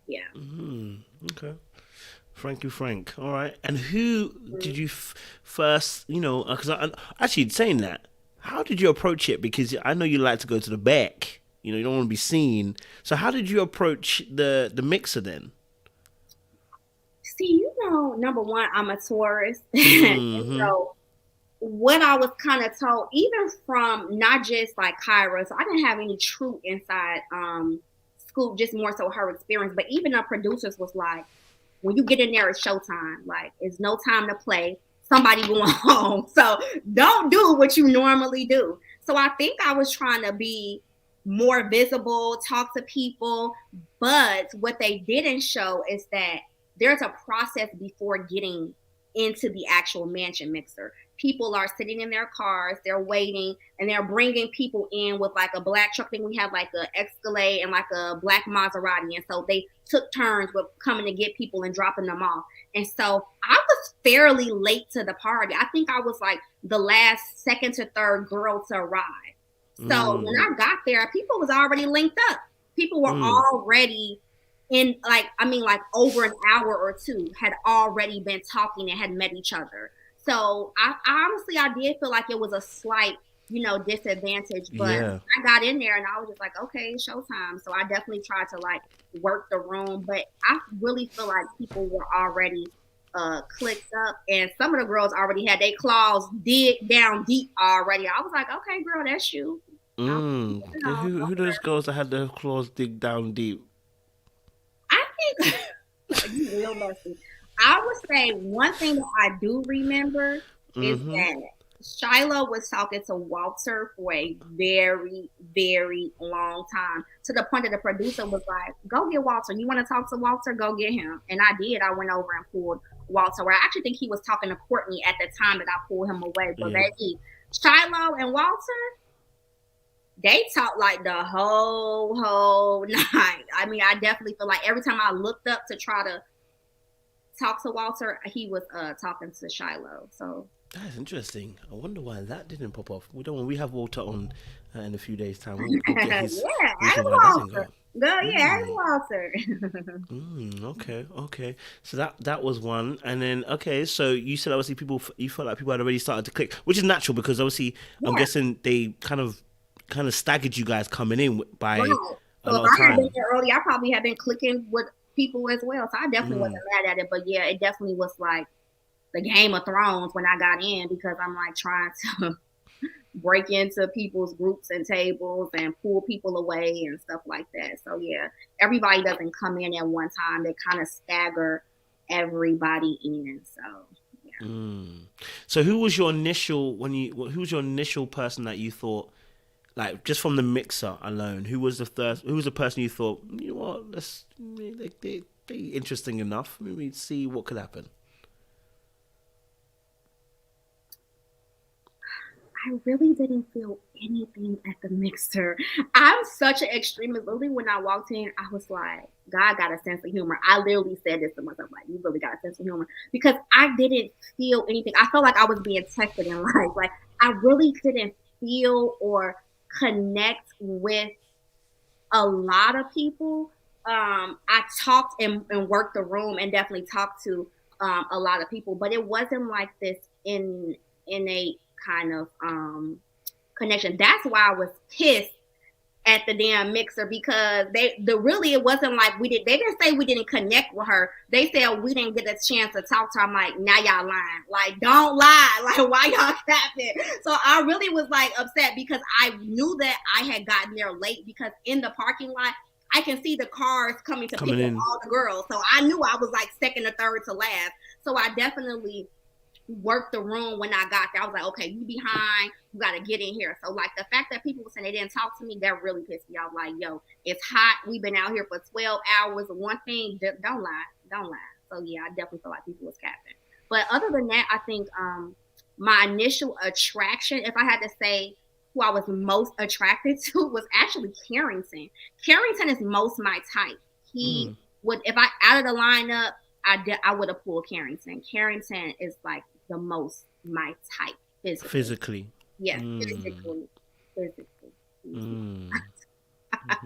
Yeah. Hmm. Okay. Frankie Frank. All right. And who did you first? Because actually saying that, how did you approach it? Because I know you like to go to the back. You don't want to be seen. So how did you approach the mixer then? See, number one, I'm a tourist. And Mm-hmm. so what I was kind of told, even from not just like Kyra, so I didn't have any true inside scoop, just more so her experience. But even the producers was like, when you get in there, it's showtime. Like, it's no time to play. Somebody going home. So don't do what you normally do. So I think I was trying to be more visible, talk to people. But what they didn't show is that there's a process before getting into the actual mansion mixer. People are sitting in their cars, they're waiting, and they're bringing people in with like a black truck. I think we have like a Escalade and like a black Maserati, and so they took turns with coming to get people and dropping them off. And so I was fairly late to the party. I think I was like the last second to third girl to arrive. So when Mm. I got there, people was already linked up. People were Mm. already in like over an hour or two had already been talking and had met each other. So I honestly I did feel like it was a slight, disadvantage, but Yeah. I got in there and I was just like, okay, showtime. So I definitely tried to like work the room, but I really feel like people were already clicked up and some of the girls already had their claws dig down deep already. I was like, okay, girl, that's you. I, Mm. Who those girls that had their claws dig down deep? I think you real messy. I would say one thing that I do remember is Mm-hmm. that Shiloh was talking to Walter for a very, very long time, to the point that the producer was like, "Go get Walter. You want to talk to Walter? Go get him." And I did. I went over and pulled Walter. Where I actually think he was talking to Courtney at the time that I pulled him away. But Yeah. baby, Shiloh and Walter, they talked like the whole night. I mean, I definitely feel like every time I looked up to try to talk to Walter, he was talking to Shiloh. So That's interesting. I wonder why that didn't pop off. We don't. We have Walter on in a few days' time. We'll get his. yeah, We ask see why that didn't Walter. go. Go, yeah, ask Mm. Walter. Okay. Okay. So that was one, and then okay. So you said obviously you felt like people had already started to click, which is natural because obviously I'm yeah, guessing they kind of staggered you guys coming in by right. a So if lot of I had been time. there early, I probably had been clicking with people as well. So I definitely wasn't Mm. mad at it. But yeah, it definitely was like the Game of Thrones when I got in because I'm like trying to break into people's groups and tables and pull people away and stuff like that. So yeah, everybody doesn't come in at one time. They kind of stagger everybody in. So yeah. Mm. So who was your initial who was your initial person that you thought like just from the mixer alone, who was the first? Who was the person you thought? You know what? They interesting enough. Maybe see what could happen. I really didn't feel anything at the mixer. I'm such an extremist. Literally, when I walked in, I was like, God got a sense of humor. I literally said this to myself, like, you really got a sense of humor. Because I didn't feel anything. I felt like I was being tested in life. Like, I really couldn't feel or connect with a lot of people. I talked and worked the room and definitely talked to a lot of people, but it wasn't like this in innate kind of connection. That's why I was pissed at the damn mixer because it wasn't like they didn't say we didn't connect with her. They said we didn't get a chance to talk to her. I'm like, now y'all lying. Like, don't lie. Like, why y'all capping? So I really was like upset because I knew that I had gotten there late because in the parking lot I can see the cars coming to pick Coming up in. all the girls. So I knew I was like second or third to last. So I definitely worked the room when I got there. I was like, okay, you behind, you gotta get in here. So like the fact that people were saying they didn't talk to me, that really pissed me off. Like, yo, it's hot. We've been out here for 12 hours. One thing, don't lie. Don't lie. So yeah, I definitely feel like people was capping. But other than that, I think my initial attraction, if I had to say who I was most attracted to, was actually Carrington. Carrington is most my type. He Mm. would, if I out of the lineup, I would have pulled Carrington. Carrington is like the most my type physically. Physically. Yes, Mm. physically. Physically. Mm.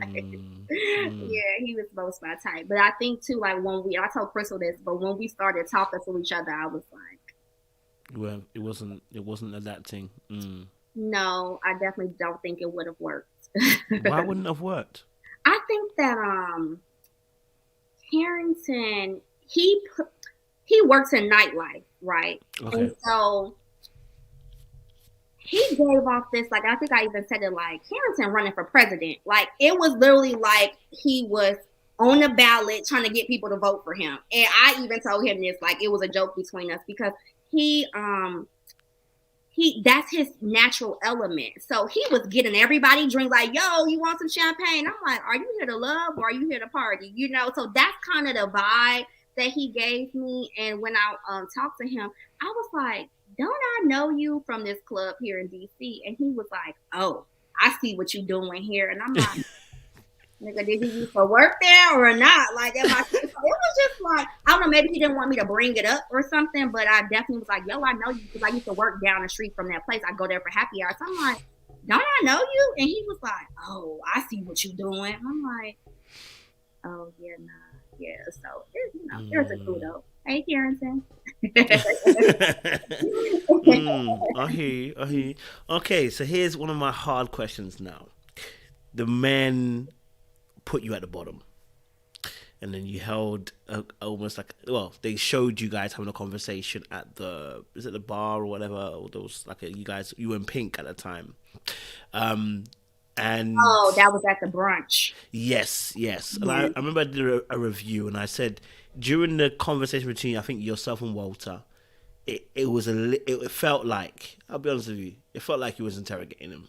Yeah, he was most my type. But I think too, like I told Crystal this, but when we started talking to each other, I was like, Well, it wasn't adapting. no, I definitely don't think it would have worked. Why wouldn't it have worked? I think that Harrington, he works in nightlife, right? Okay. And so he gave off this, like, I think I even said it, like, Harrington running for president. Like, it was literally like he was on the ballot trying to get people to vote for him. And I even told him this, like, it was a joke between us because he that's his natural element. So he was getting everybody drink, like, yo, you want some champagne? I'm like, are you here to love or are you here to party? You know, so that's kind of the vibe that he gave me. And when I talked to him, I was like, don't I know you from this club here in DC? And he was like, oh, I see what you're doing here. And I'm like, nigga, did you used to work there or not? Like, it was just like, I don't know, maybe he didn't want me to bring it up or something, but I definitely was like, yo, I know you because I used to work down the street from that place. I go there for happy hours. So I'm like, don't I know you? And he was like, oh, I see what you're doing. I'm like, oh, yeah, nah. Yeah, so, there's a kudo. Hey, Carrington. I hear you. Okay, so here's one of my hard questions now. The men put you at the bottom, and then you held almost like, well, they showed you guys having a conversation at the bar or whatever. Or there was like you were in pink at the time, and that was at the brunch. Yes. And I remember I did a review, and I said during the conversation between, I think, yourself and Walter, it felt like, I'll be honest with you, it felt like you was interrogating him.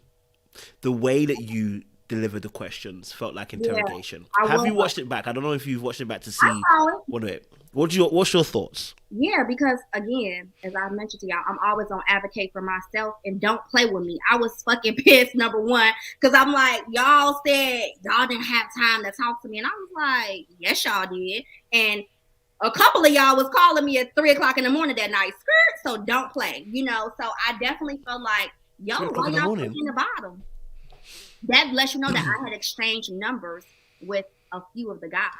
The way that you delivered the questions felt like interrogation. Have you watched it back? I don't know if you've watched it back to see what's your thoughts? Yeah, because again, as I mentioned to y'all, I'm always gonna advocate for myself and don't play with me. I was fucking pissed, number one, because I'm like, y'all said y'all didn't have time to talk to me, and I was like, yes, y'all did, and a couple of y'all was calling me at 3:00 in the morning that night, so don't play, So I definitely felt like, yo, why y'all pushing the bottom? That lets you know that I had exchanged numbers with a few of the guys,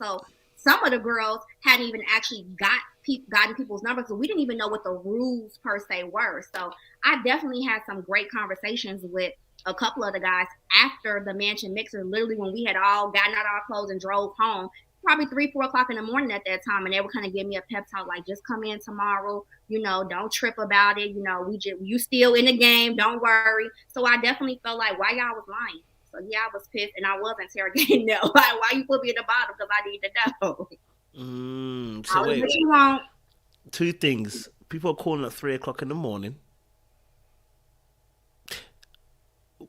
So some of the girls hadn't even actually gotten people's numbers, so we didn't even know what the rules per se were. So I definitely had some great conversations with a couple of the guys after the mansion mixer, literally when we had all gotten out of our clothes and drove home, probably 3-4 o'clock in the morning at that time. And they were kind of giving me a pep talk, like, just come in tomorrow, don't trip about it. You still in the game. Don't worry. So I definitely felt like, why y'all was lying? So yeah, I was pissed and I was interrogating them. Like, why you put me in the bottom? Because I need to know. So wait, what you want. Two things. People are calling at 3:00 in the morning.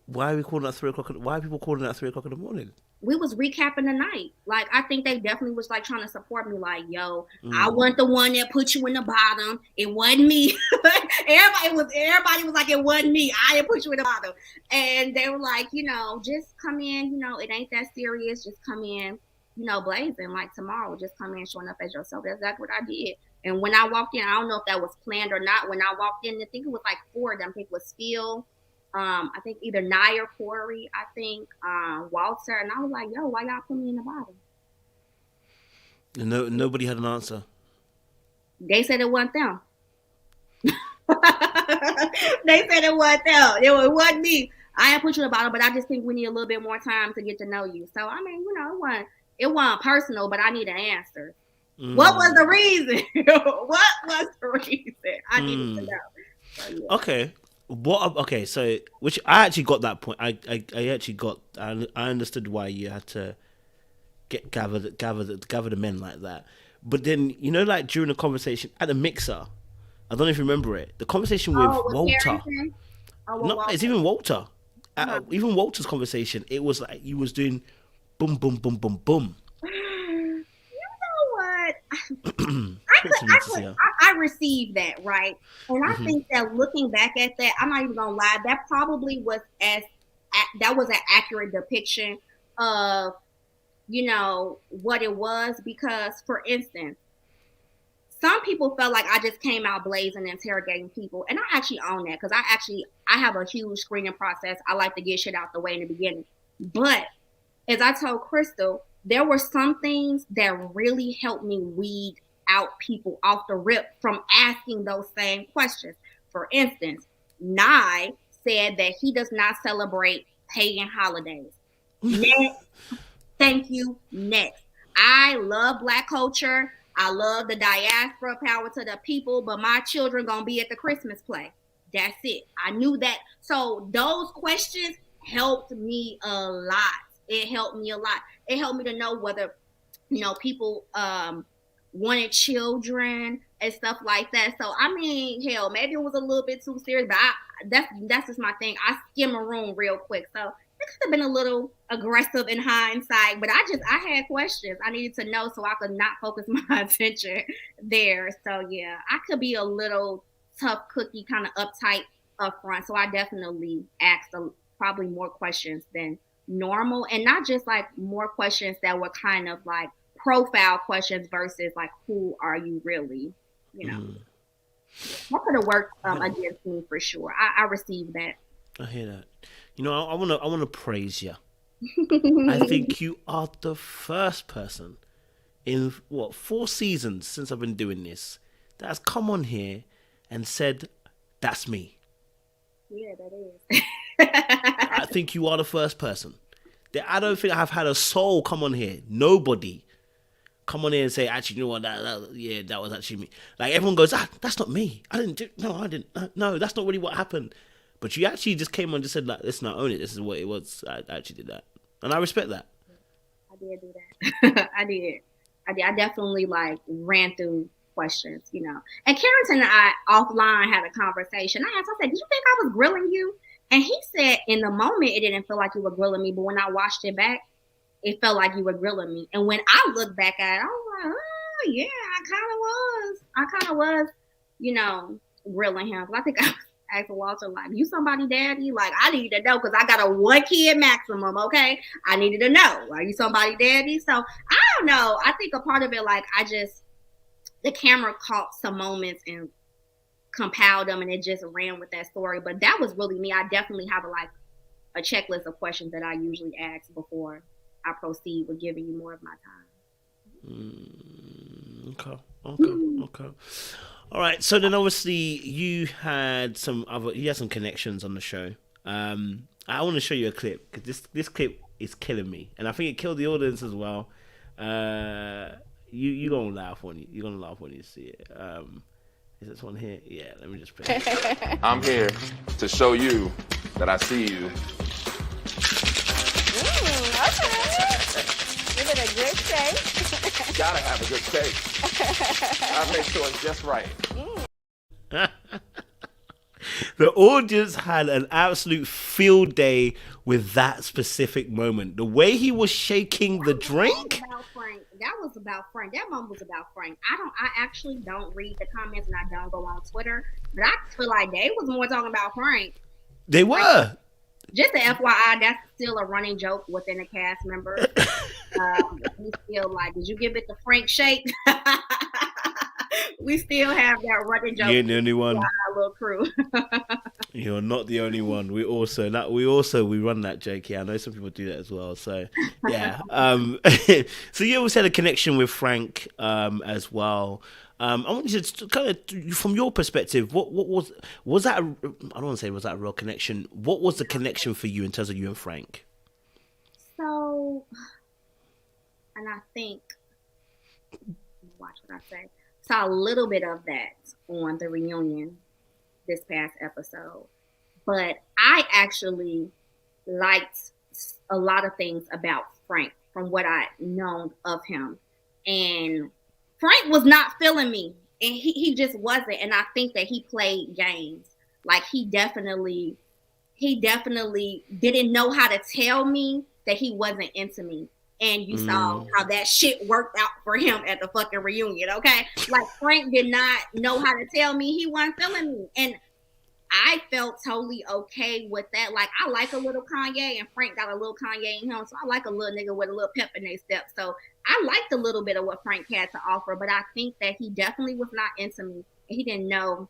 Why are we calling at 3:00? Why are people calling at 3:00 in the morning? We was recapping the night. Like, I think they definitely was like trying to support me. Like, yo, I wasn't the one that put you in the bottom. It wasn't me. Everybody was like, it wasn't me. I didn't put you in the bottom. And they were like, just come in. It ain't that serious. Just come in, blazing like tomorrow. Just come in showing up as yourself. That's exactly what I did. And when I walked in, I don't know if that was planned or not. When I walked in, I think it was like 4 of them. I think it was Phil. I think either Nye or Corey, I think, Walter, and I was like, yo, why y'all put me in the bottom? Nobody had an answer. They said it wasn't them. They said it wasn't them. It wasn't me. I ain't put you in the bottom, but I just think we need a little bit more time to get to know you. So, I mean, it wasn't personal, but I need an answer. What was the reason? What was the reason? I needed to know. So, yeah. Okay. Okay, so which I actually got that point. I understood why you had to gather the men like that. But then like during the conversation at the mixer, I don't know if you remember it. The conversation with Walter. It's even Walter. Even Walter's conversation. It was like you was doing boom, boom, boom, boom, boom. I received that, right? And I think that looking back at that, I'm not even gonna lie, that probably was that was an accurate depiction of what it was, because, for instance, some people felt like I just came out blazing, interrogating people, and I actually own that, because I have a huge screening process. I like to get shit out the way in the beginning. But as I told Crystal, there were some things that really helped me weed out people off the rip from asking those same questions. For instance, Nye said that he does not celebrate pagan holidays. Next, thank you. Next. I love Black culture. I love the diaspora, power to the people, but my children gonna be at the Christmas play. That's it. I knew that. So those questions helped me a lot. It helped me a lot. It helped me to know whether, people wanted children and stuff like that. So I mean, hell, maybe it was a little bit too serious, but that's just my thing. I skim a room real quick. So it could have been a little aggressive in hindsight, but I had questions I needed to know so I could not focus my attention there. So yeah, I could be a little tough cookie, kind of uptight up front. So I definitely asked probably more questions than normal, and not just like more questions that were kind of like profile questions versus like who are you really, that could have worked against me for sure. I received that. I hear that. I wanna praise you. I think you are the first person in 4 seasons since I've been doing this that has come on here and said, "That's me." Yeah, that is. I think you are the first person. I don't think I've had a soul come on here. Nobody come on here and say, "Actually, you know what? That was actually me." Like everyone goes, "That's not me. I didn't. No, that's not really what happened." But you actually just came on and just said, like, "Let's not own it. This is what it was." I actually did that, and I respect that. I did do that. I did. I definitely like ran through questions, And Carrington and I offline had a conversation. I said, "Did you think I was grilling you?" And he said, "In the moment, it didn't feel like you were grilling me, but when I watched it back, it felt like you were grilling me." And when I look back at it, I was like, "Oh yeah, I kind of was, grilling him." I think I was asking Walter, like, "You somebody daddy?" Like, I need to know because I got a 1 kid maximum. Okay, I needed to know. Are you somebody daddy? So I don't know. I think a part of it, like, the camera caught some moments and compiled them, and it just ran with that story. But that was really me. I definitely have a checklist of questions that I usually ask before I proceed with giving you more of my time. Okay. All right. So then, obviously, you had some connections on the show. I want to show you a clip because this clip is killing me, and I think it killed the audience as well. You're gonna laugh when you see it. Is this one here? Yeah. Let me just play it. I'm here to show you that I see you. Okay. Give it a good shake. Gotta have a good shake. I make sure it's just right. The audience had an absolute field day with that specific moment. The way he was shaking the drink. That was about Frank. That moment was about Frank. I actually don't read the comments and I don't go on Twitter, but I feel like they was more talking about Frank. They were. Just an FYI, that's still a running joke within the cast members. We still like, did you give it the Frank shake? We still have that running joke. You ain't the only one. Our little crew. You're not the only one. We run that joke here. I know some people do that as well. So yeah. So you always had a connection with Frank as well. I want you to kind of, from your perspective, what was that? I don't want to say was that a real connection. What was the connection for you in terms of you and Frank? So, and I think, watch what I say. Saw a little bit of that on the reunion this past episode, but I actually liked a lot of things about Frank from what I known of him, and Frank was not feeling me, and he just wasn't. And I think that he played games. Like he definitely didn't know how to tell me that he wasn't into me. And you saw how that shit worked out for him at the fucking reunion, okay? Like Frank did not know how to tell me he wasn't feeling me. And I felt totally okay with that. Like I like a little Kanye, and Frank got a little Kanye in him. So I like a little nigga with a little pep in their step. So I liked a little bit of what Frank had to offer, but I think that he definitely was not into me. And he didn't know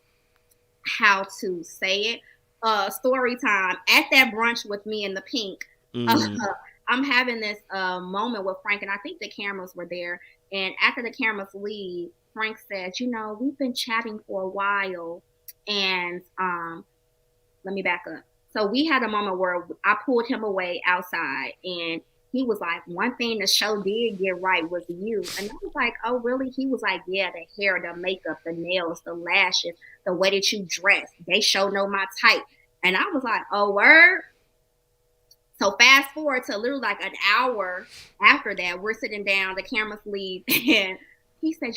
how to say it. Story time. At that brunch with me and the Pink, I'm having this moment with Frank, and I think the cameras were there. And after the cameras leave, Frank said, we've been chatting for a while, and let me back up. So we had a moment where I pulled him away outside, and he was like, one thing the show did get right was you. And I was like, oh, really? He was like, yeah, the hair, the makeup, the nails, the lashes, the way that you dress. They show know my type. And I was like, oh, word? So fast forward to literally like an hour after that, we're sitting down, the cameras leave, and he said,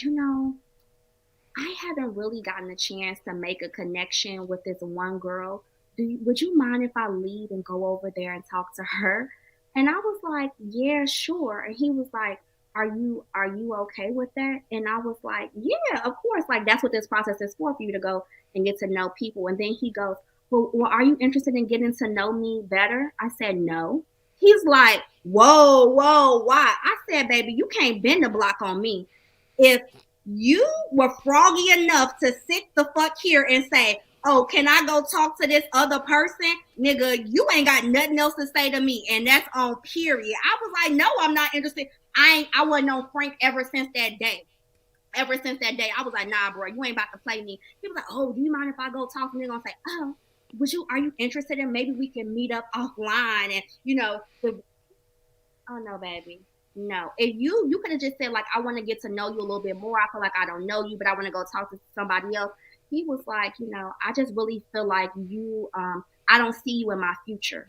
I haven't really gotten a chance to make a connection with this one girl. Would you mind if I leave and go over there and talk to her? And I was like, yeah, sure. And he was like, are you okay with that? And I was like, yeah, of course. Like, that's what this process is for you to go and get to know people. And then he goes, well, are you interested in getting to know me better? I said, no. He's like, whoa, why? I said, baby, you can't bend the block on me. If you were froggy enough to sit the fuck here and say, oh, can I go talk to this other person? Nigga, you ain't got nothing else to say to me. And that's on period. I was like, no, I'm not interested. I wasn't on Frank ever since that day. Ever since that day, I was like, nah, bro, you ain't about to play me. He was like, oh, do you mind if I go talk to him? I'm gonna say, oh, are you interested in maybe we can meet up offline and oh no, baby. No. If you could have just said, like, I want to get to know you a little bit more. I feel like I don't know you, but I want to go talk to somebody else. He was like, I just really feel like you I don't see you in my future.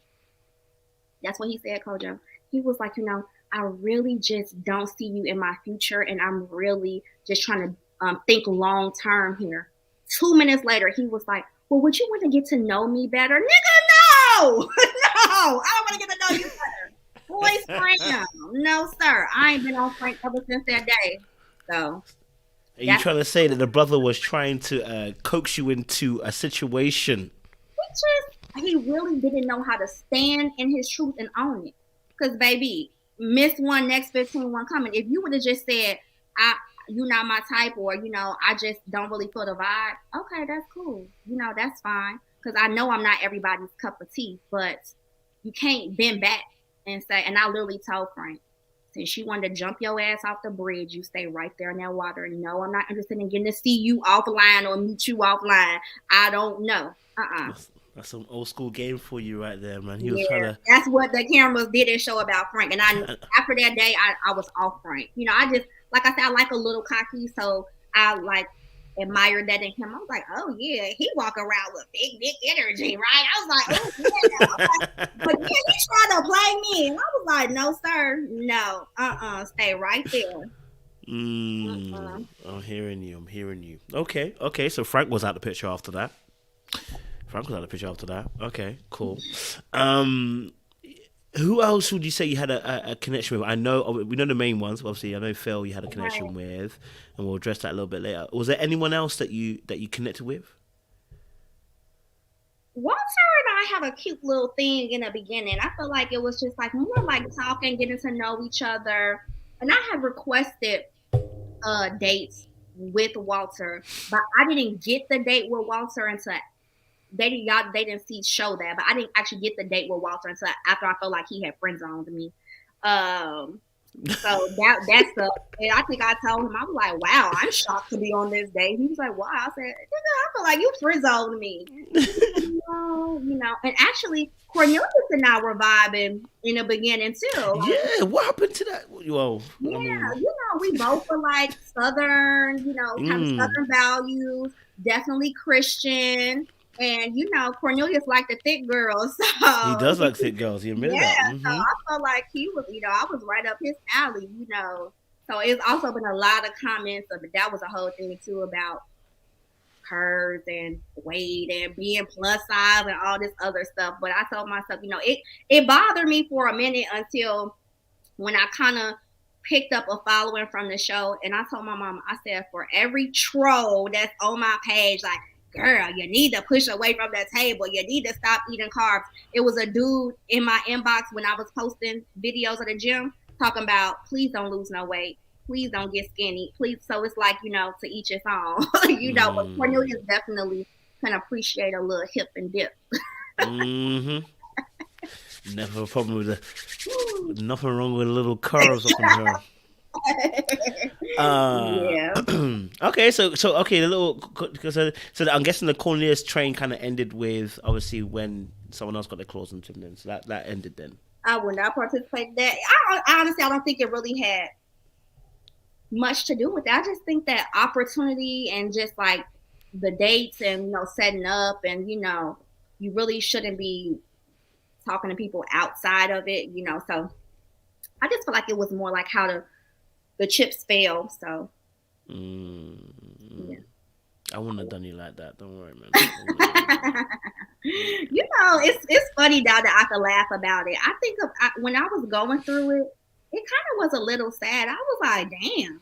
That's what he said, Kojo. He was like, I really just don't see you in my future, and I'm really just trying to think long term here. 2 minutes later, he was like, well, would you want to get to know me better? Nigga, no! No! I don't want to get to know you better. Boys, Frank, no, sir. I ain't been on Frank ever since that day. So. Are you trying to say that the brother was trying to coax you into a situation? He really didn't know how to stand in his truth and own it. Because, baby, miss one, next 15, one coming. If you would have just said, you're not my type, or, I just don't really feel the vibe, okay, that's cool. That's fine. Because I know I'm not everybody's cup of tea, but you can't bend back and say, and I literally told Frank, since you wanted to jump your ass off the bridge, you stay right there in that water. No, I'm not interested in getting to see you offline or meet you offline. I don't know. That's some old school game for you right there, man. He was trying to. That's what the cameras didn't show about Frank. And after that day, I was off Frank. I just, like I said, I like a little cocky, so I admired that in him. I was like, oh yeah, he walk around with big energy, right? I was like, oh yeah. But yeah, he tried to play me, and I was like, no sir, no, stay right there. I'm hearing you. Okay. So Frank was out the picture after that. Okay, cool. Who else would you say you had a connection with? We know the main ones. Obviously, I know Phil you had a connection with, and we'll address that a little bit later. Was there anyone else that you connected with? Walter and I have a cute little thing in the beginning. I feel like it was just like more like talking, getting to know each other. And I have requested dates with Walter, but I didn't get the date with Walter until they didn't show that, but I didn't actually get the date with Walter until after I felt like he had friend zoned me. So that's the, and I think I told him, I was like, wow, I'm shocked to be on this date. He was like, wow. I said, I feel like you friend zoned me. And actually Cornelius and I were vibing in the beginning too. Yeah, what happened to that? Well, yeah, we both were like Southern, kind of Southern values, definitely Christian. And Cornelius liked the thick girls. So he does like thick girls. He admitted that. So I felt like he was, I was right up his alley. So it's also been a lot of comments, but that was a whole thing too about curves and weight and being plus size and all this other stuff. But I told myself, it bothered me for a minute until when I kind of picked up a following from the show, and I told my mom, I said, for every troll that's on my page, like, girl, you need to push away from that table. You need to stop eating carbs. It was a dude in my inbox when I was posting videos at the gym talking about, please don't lose no weight. Please don't get skinny. Please. So it's like, to each his own. But Cornelius definitely can appreciate a little hip and dip. Never a problem with nothing wrong with little curls up in her. Yeah. Okay, so okay, the little so I'm guessing the Cornelius train kind of ended with obviously when someone else got their claws into him. Then so that ended then. I would not participate in that. Honestly, I don't think it really had much to do with it. I just think that opportunity and just like the dates and setting up and you really shouldn't be talking to people outside of it. So I just feel like it was more like how the chips fell. So yeah. I wouldn't have done you like that. Don't worry, man. It's funny now that I can laugh about it. I think when I was going through it, it kind of was a little sad. I was like, damn.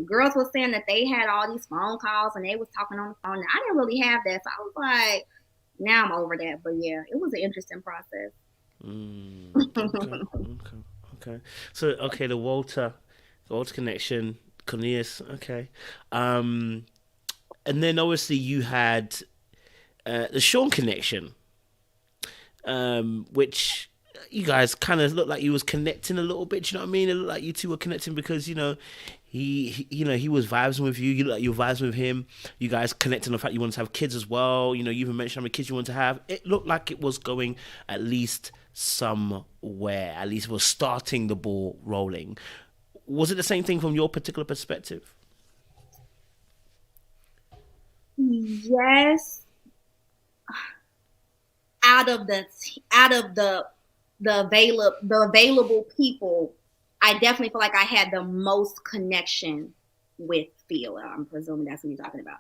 Girls were saying that they had all these phone calls and they was talking on the phone. And I didn't really have that. So I was like, now I'm over that. But yeah, it was an interesting process. Okay. So, okay, the Walter connection, Cornelius, okay. And then obviously you had the Sean connection, which you guys kind of looked like you was connecting a little bit. You know what I mean? It looked like you two were connecting because he was vibing with you. You look like you were vibing with him. You guys connected on the fact you wanted to have kids as well. You even mentioned how many kids you wanted to have. It looked like it was going at least somewhere. At least it was starting the ball rolling. Was it the same thing from your particular perspective? Yes. Out of the available people, I definitely feel like I had the most connection with Phil. I'm presuming that's what you're talking about.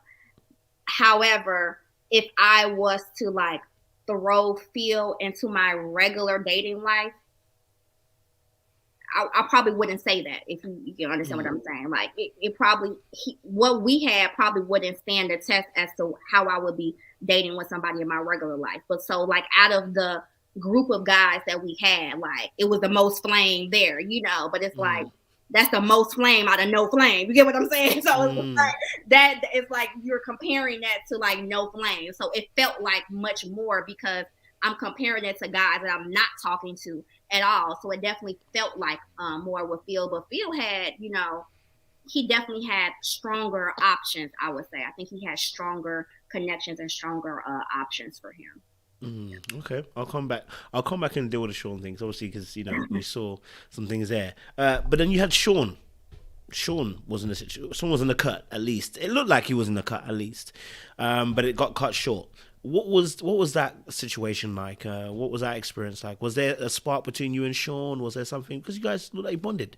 However, if I was to like throw Phil into my regular dating life, I probably wouldn't say that, if you can understand what I'm saying. Like it probably what we had probably wouldn't stand the test as to how I would be dating with somebody in my regular life. But so like out of the group of guys that we had, like it was the most flame there, but it's like that's the most flame out of no flame. You get what I'm saying? So it's like that, it's like you're comparing that to like no flame. So it felt like much more because I'm comparing it to guys that I'm not talking to at all. So it definitely felt like more with Phil. But Phil had, he definitely had stronger options, I would say. I think he had stronger connections and stronger options for him. Okay, I'll come back and deal with the Sean things, obviously, because we saw some things there. But then you had Sean. Sean was in the cut, at least. It looked like he was in the cut, at least. But it got cut short. What was that situation like? What was that experience like? Was there a spark between you and Sean? Was there something? Because you guys look like you bonded.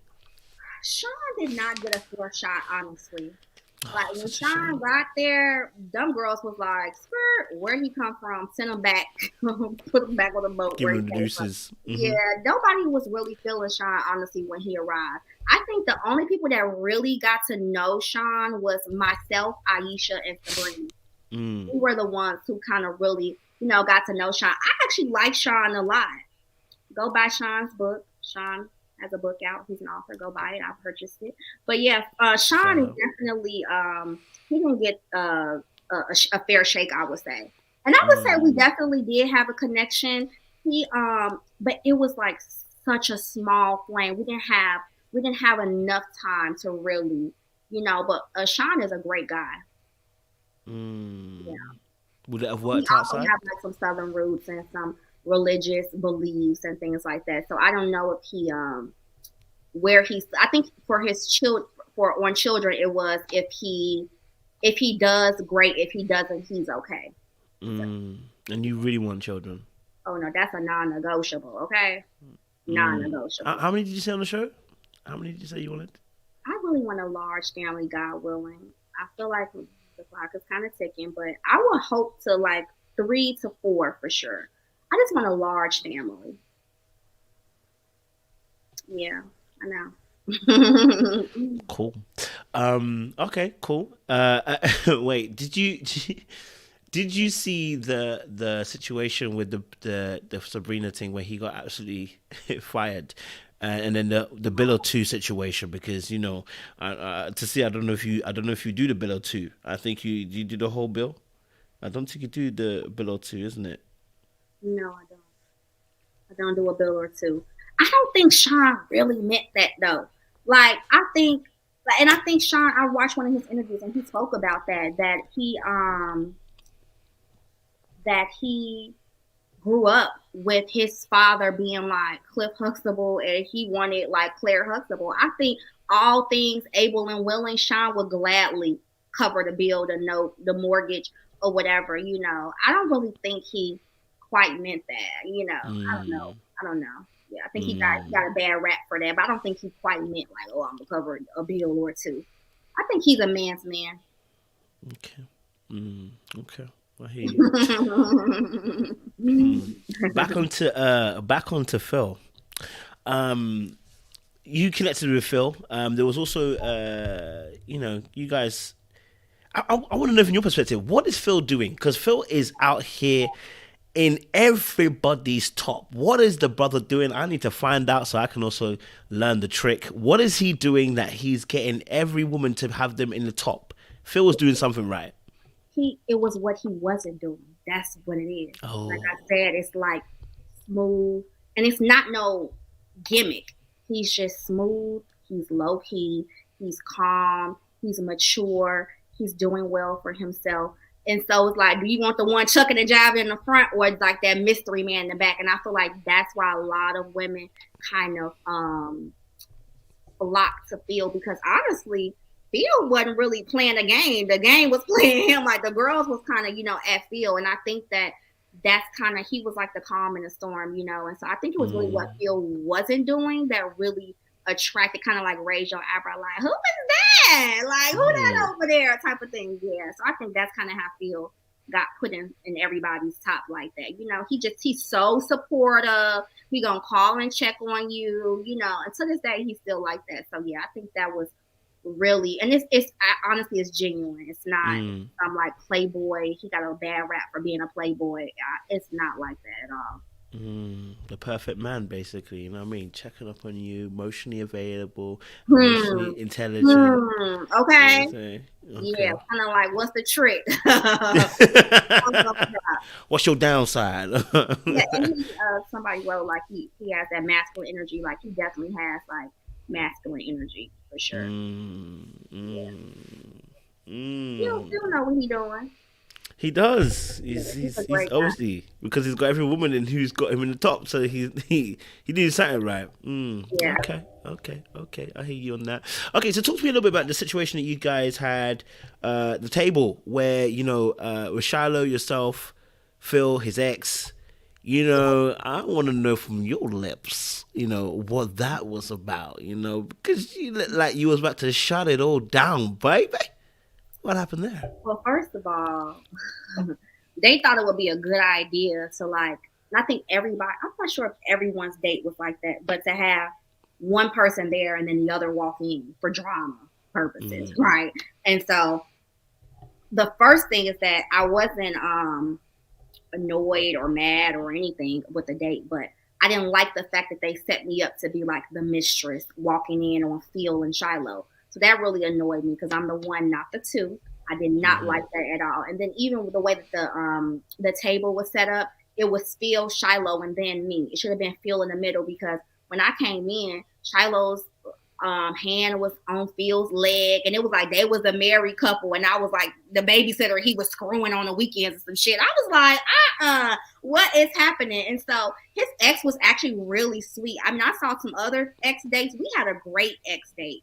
Sean did not get a fair shot, honestly. Like when Sean got there, them girls was like, "Skirt, where he come from? Send him back, put him back on the boat." Give him deuces. Yeah, nobody was really feeling Sean, honestly, when he arrived. I think the only people that really got to know Sean was myself, Aisha, and Sabrina. We were the ones who kind of really, got to know Sean. I actually like Sean a lot. Go buy Sean's book. Sean has a book out. He's an author. Go buy it. I purchased it. But yeah, Sean is definitely he didn't get a fair shake, I would say. And I would say we definitely did have a connection. But it was like such a small flame. We didn't have enough time to really, But Sean is a great guy. Yeah. Would it have worked outside? He have like some Southern roots and some religious beliefs and things like that. So I don't know if he I think for his children it was if he does, great. If he doesn't, he's okay. And you really want children? Oh no, that's a non-negotiable. Okay, non-negotiable. How many did you say on the show? How many did you say you wanted? I really want a large family, God willing. I feel like the clock is kind of ticking, but I would hope to like 3 to 4 for sure. I just want a large family. Yeah, I know. Cool. Okay, cool. Wait, did you see the situation with the Sabrina thing where he got absolutely fired? And then the bill or two situation, because to see, I don't know if you do the bill or two. I think you do the whole bill. I don't think you do the bill or two, isn't it? No, I I don't do a bill or two. I don't think Sean really meant that though. Like I think, and I think Sean. I watched one of his interviews and he spoke about that he grew up with his father being like Cliff Huxtable and he wanted like Claire Huxtable. I think all things able and willing, Sean would gladly cover the bill, the note, the mortgage, or whatever. I don't really think he quite meant that. I don't know. Yeah, I think he got a bad rap for that, but I don't think he quite meant like, oh, I'm gonna cover a bill or two. I think he's a man's man. Okay. Okay. I hear you. Back onto Phil. You connected with Phil. There was also, you guys. I want to know from your perspective, what is Phil doing? Because Phil is out here in everybody's top. What is the brother doing? I need to find out so I can also learn the trick. What is he doing that he's getting every woman to have them in the top? Phil was doing something right. It was what he wasn't doing. That's what it is. Oh. Like I said, it's like smooth, and it's not no gimmick. He's just smooth. He's low key. He's calm. He's mature. He's doing well for himself. And so it's like, do you want the one chucking and jiving in the front, or it's like that mystery man in the back? And I feel like that's why a lot of women kind of flock to Phil, because honestly, Phil wasn't really playing the game. The game was playing him. Like the girls was kind of, at Phil. And I think that's kind of, he was like the calm in the storm, And so I think it was really what Phil wasn't doing that really attracted, kind of like raised your eyebrow, like, who is that? Like, who that over there type of thing. Yeah. So I think that's kind of how Phil got put in everybody's top like that. He's so supportive. He gonna call and check on you, and to this day, he's still like that. So yeah, I think that was really, and it's honestly, it's genuine. It's not I'm like playboy. He got a bad rap for being a playboy. It's not like that at all. The perfect man, basically. You know what I mean? Checking up on you, emotionally available, emotionally intelligent. Okay. Okay. Yeah, kind of like, what's the trick? What's your downside? Yeah, and somebody wrote like he has that masculine energy. Like he definitely has like masculine energy for sure. Yeah. You know what he doing. He does. He's obviously, because he's got every woman in who's got him in the top, so he did something right. Yeah. Okay. I hear you on that. Okay, so talk to me a little bit about the situation that you guys had, the table where with Shiloh, yourself, Phil, his ex. I want to know from your lips, what that was about. Because you looked like you was about to shut it all down, baby. What happened there? Well, first of all, they thought it would be a good idea to like, and I think everybody, I'm not sure if everyone's date was like that, but to have one person there and then the other walk in for drama purposes, right? And so the first thing is that I wasn't annoyed or mad or anything with the date, but I didn't like the fact that they set me up to be like the mistress walking in on Phil and Shiloh. So that really annoyed me because I'm the one, not the two. I did not like that at all. And then even with the way that the table was set up, it was Phil, Shiloh, and then me. It should have been Phil in the middle, because when I came in, Shiloh's hand was on Phil's leg, and it was like they was a married couple, and I was like the babysitter he was screwing on the weekends and some shit. I was like, what is happening? And so his ex was actually really sweet. I mean, I saw some other ex dates. We had a great ex date.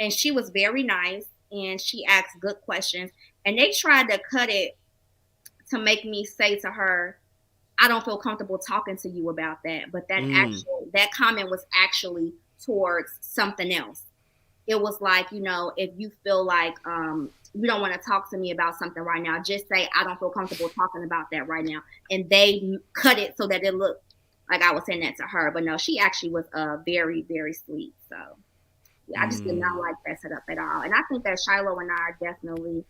And she was very nice, and she asked good questions. And they tried to cut it to make me say to her, I don't feel comfortable talking to you about that. But that comment was actually towards something else. It was like, if you feel like you don't want to talk to me about something right now, just say, I don't feel comfortable talking about that right now. And they cut it so that it looked like I was saying that to her. But no, she actually was very, very sweet. So. I just did not like that setup at all. And I think that Shiloh and I are definitely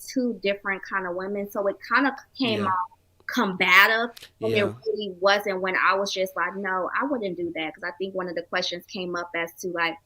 two different kind of women. So it kind of came off combative. And it really wasn't, when I was just like, no, I wouldn't do that. Because I think one of the questions came up as to like,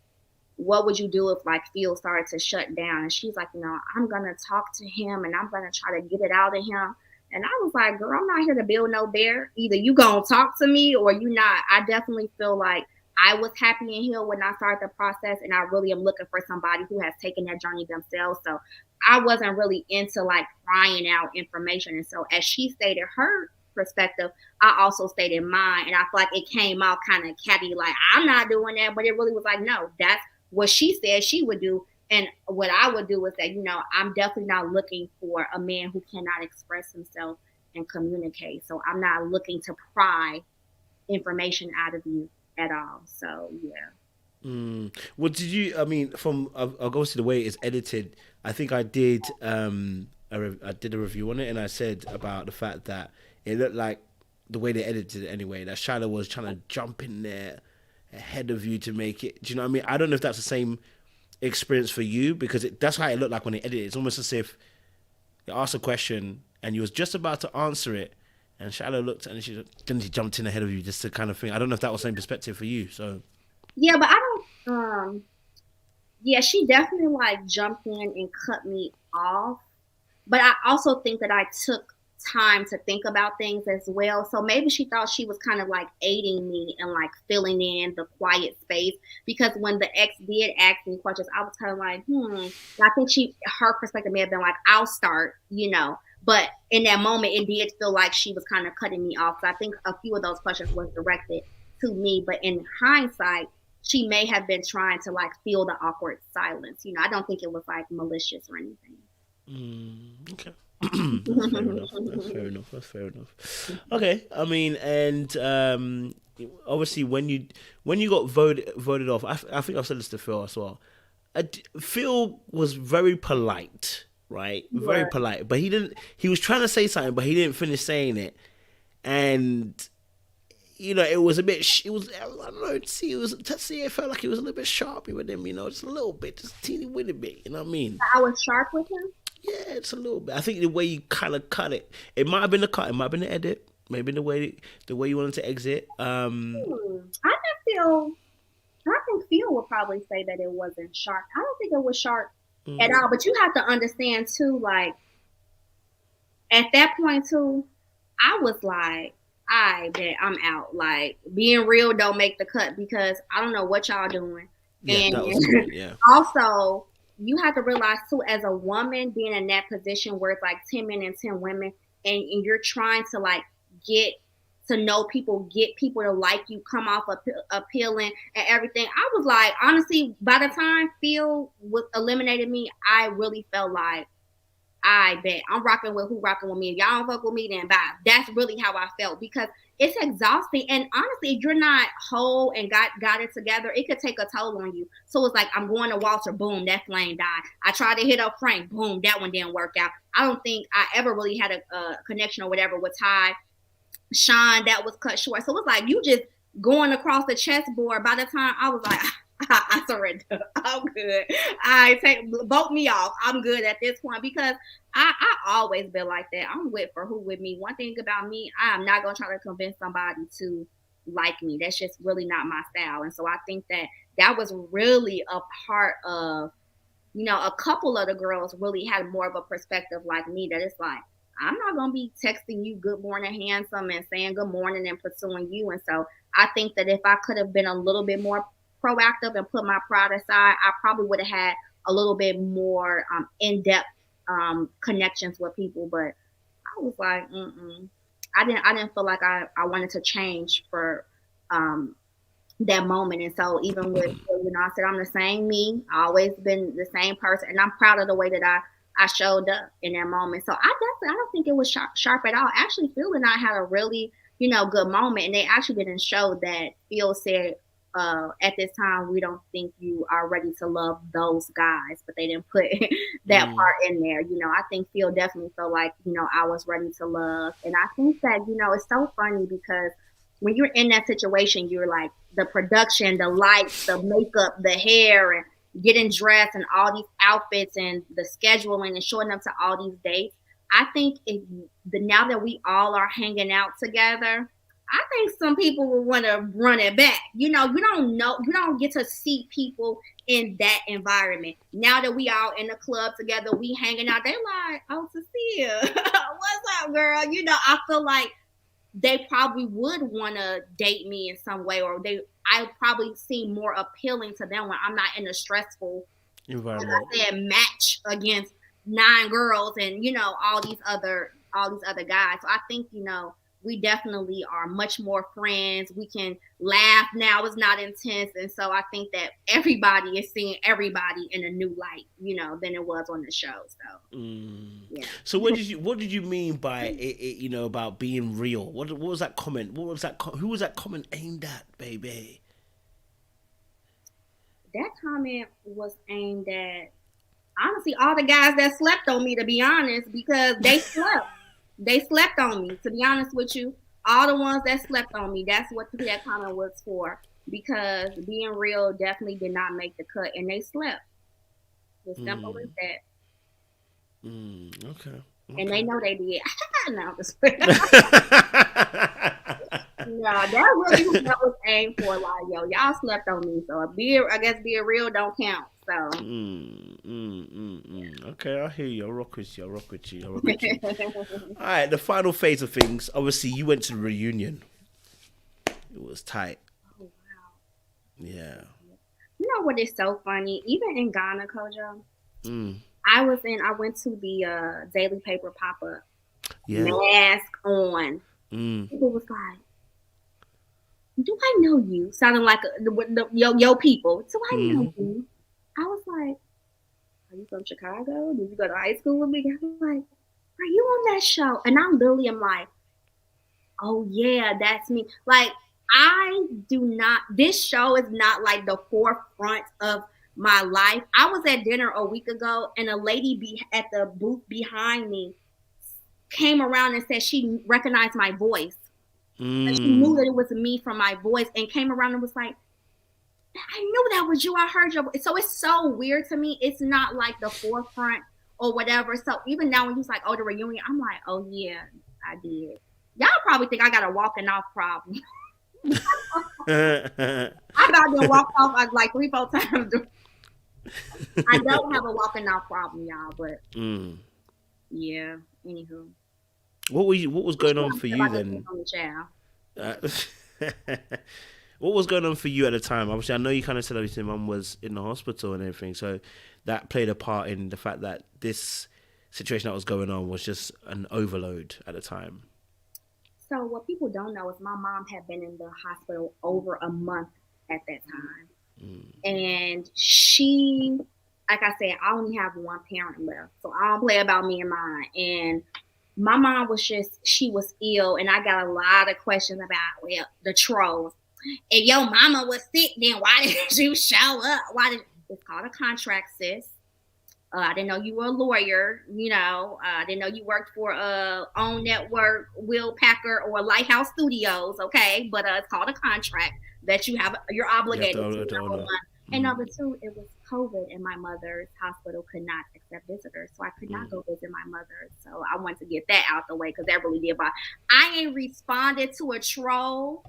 what would you do if like Phil started to shut down? And she's like, I'm going to talk to him and I'm going to try to get it out of him. And I was like, girl, I'm not here to build no bear. Either you gonna talk to me or you not. I definitely feel like I was happy and healed when I started the process, and I really am looking for somebody who has taken that journey themselves. So I wasn't really into like crying out information. And so as she stated her perspective, I also stated mine. And I feel like it came out kind of catty, like I'm not doing that. But it really was like, no, that's what she said she would do. And what I would do is that, I'm definitely not looking for a man who cannot express himself and communicate. So I'm not looking to pry information out of you at all. So, yeah. Well, did you? I mean, I'll go to the way it's edited. I think I did. I did a review on it, and I said about the fact that it looked like the way they edited it anyway. That Shiloh was trying to jump in there ahead of you to make it. Do you know what I mean? I don't know if that's the same experience for you, because that's how it looked like when they edited it. It's almost as if you asked a question and you was just about to answer it, and Shiloh looked and she jumped in ahead of you just to kind of thing. I don't know if that was the same perspective for you. So yeah, but I don't. Yeah, she definitely like jumped in and cut me off. But I also think that I took time to think about things as well. So maybe she thought she was kind of like aiding me and like filling in the quiet space. Because when the ex did ask me questions, I was kind of like, I think her perspective may have been like, I'll start, But in that moment, it did feel like she was kind of cutting me off. So I think a few of those questions was directed to me. But in hindsight, she may have been trying to like feel the awkward silence. I don't think it was like malicious or anything. Okay. That's fair enough. Okay. I mean, and obviously when you got voted off, I think I've said this to Phil as well. Phil was very polite, right? Very polite, but he was trying to say something, but he didn't finish saying it. And it was a bit. I don't know. It felt like it was a little bit sharpy with him. Just a little bit, just a teeny weeny bit. You know what I mean? I was sharp with him. Yeah, it's a little bit. I think the way you kind of cut it, it might have been the cut, it might have been the edit, maybe the way you wanted to exit. I think Phil would probably say that it wasn't sharp. I don't think it was sharp at all. But you have to understand too, like at that point too, I was like, I bet I'm out. Like being real don't make the cut, because I don't know what y'all doing. Yeah, and that was good, yeah. Also, you have to realize too, as a woman being in that position where it's like 10 men and 10 women, and you're trying to like get to know people, get people to like you, come off appealing and everything. I was like, honestly, by the time Phil eliminated me, I really felt like, I bet I'm rocking with who rocking with me. If y'all don't fuck with me, then bye. That's really how I felt, because it's exhausting. And honestly, if you're not whole and got it together, it could take a toll on you. So it's like, I'm going to Walter, boom, that flame died. I tried to hit up Frank, boom, that one didn't work out. I don't think I ever really had a connection or whatever with Ty. Sean, that was cut short. So it's like you just going across the chessboard. By the time I was like, I surrender. I'm good. Vote me off. I'm good at this point, because I always been like that. I'm for who with me. One thing about me, I am not gonna try to convince somebody to like me. That's just really not my style. And so I think that was really a part of, a couple of the girls really had more of a perspective like me, that it's like, I'm not going to be texting you good morning handsome and saying good morning and pursuing you. And so I think that if I could have been a little bit more proactive and put my pride aside, I probably would have had a little bit more in-depth connections with people. But I was like, I didn't feel like I wanted to change for that moment. And so even with, I said, I'm the same me. I always been the same person. And I'm proud of the way that I showed up in that moment. So I don't think it was sharp at all. Actually, Phil and I had a really, good moment. And they actually didn't show that. Phil said, at this time, we don't think you are ready to love those guys, but they didn't put that part in there. I think Phil definitely felt like, I was ready to love. And I think that, it's so funny, because when you're in that situation, you're like the production, the lights, the makeup, the hair, and getting dressed and all these outfits and the scheduling and showing up to all these dates. I think now that we all are hanging out together, I think some people will want to run it back. You don't get to see people in that environment. Now that we all in the club together, we hanging out, they like, oh, Tisia, what's up, girl? I feel like they probably would want to date me in some way, or I probably seem more appealing to them when I'm not in a stressful environment. Like I said, match against 9 girls and all these other guys. So I think we definitely are much more friends. We can laugh now; it's not intense, and so I think that everybody is seeing everybody in a new light, than it was on the show. So, yeah. So what did you mean by it? About being real. What was that comment? What was that? Who was that comment aimed at, baby? That comment was aimed at, honestly, all the guys that slept on me, to be honest, because they slept. They slept on me, to be honest with you. All the ones that slept on me, that's what that comment was for. Because being real definitely did not make the cut, and they slept. As simple as that. Okay. And they know they did. No, that really was what was aimed for. Like, yo, y'all slept on me, so I guess being real don't count. So. Okay, I hear you. I rock with you. All right, the final phase of things. Obviously, you went to the reunion. It was tight. Oh, wow. Yeah. You know what is so funny? Even in Ghana, Kojo, I went to the Daily Paper pop-up. Yeah. Mask on. People was like, do I know you? Sounding like yo people. Do I know you? I was like, are you from Chicago? Did you go to high school with me? I was like, are you on that show? And I literally am like, oh yeah, that's me. Like, this show is not like the forefront of my life. I was at dinner a week ago and a lady at the booth behind me came around and said she recognized my voice. Like she knew that it was me from my voice and came around and was like, I knew that was you. I heard your voice. So it's so weird to me. It's not like the forefront or whatever. So even now when he's like, oh, the reunion, I'm like, oh yeah, I did. Y'all probably think I got a walking off problem. I about to walk off like 3-4 times. I don't have a walking off problem, y'all, but yeah. Anywho, what was going on for you then? What was going on for you at the time? Obviously, I know you kind of said obviously mum was in the hospital and everything, so that played a part in the fact that this situation that was going on was just an overload at the time. So what people don't know is my mom had been in the hospital over a month at that time. And she, like I said, I only have one parent left. So I don't play about me and mine. And my mom was she was ill. And I got a lot of questions about, the trolls. If your mama was sick, then why didn't you show up? It's called a contract, sis. I didn't know you were a lawyer. I didn't know you worked for Own Network, Will Packer, or Lighthouse Studios. Okay, but it's called a contract that you're obligated to. Number one. And number two, it was COVID, and my mother's hospital could not accept visitors, so I could not go visit my mother. So I wanted to get that out the way because that really did bother. I ain't responded to a troll.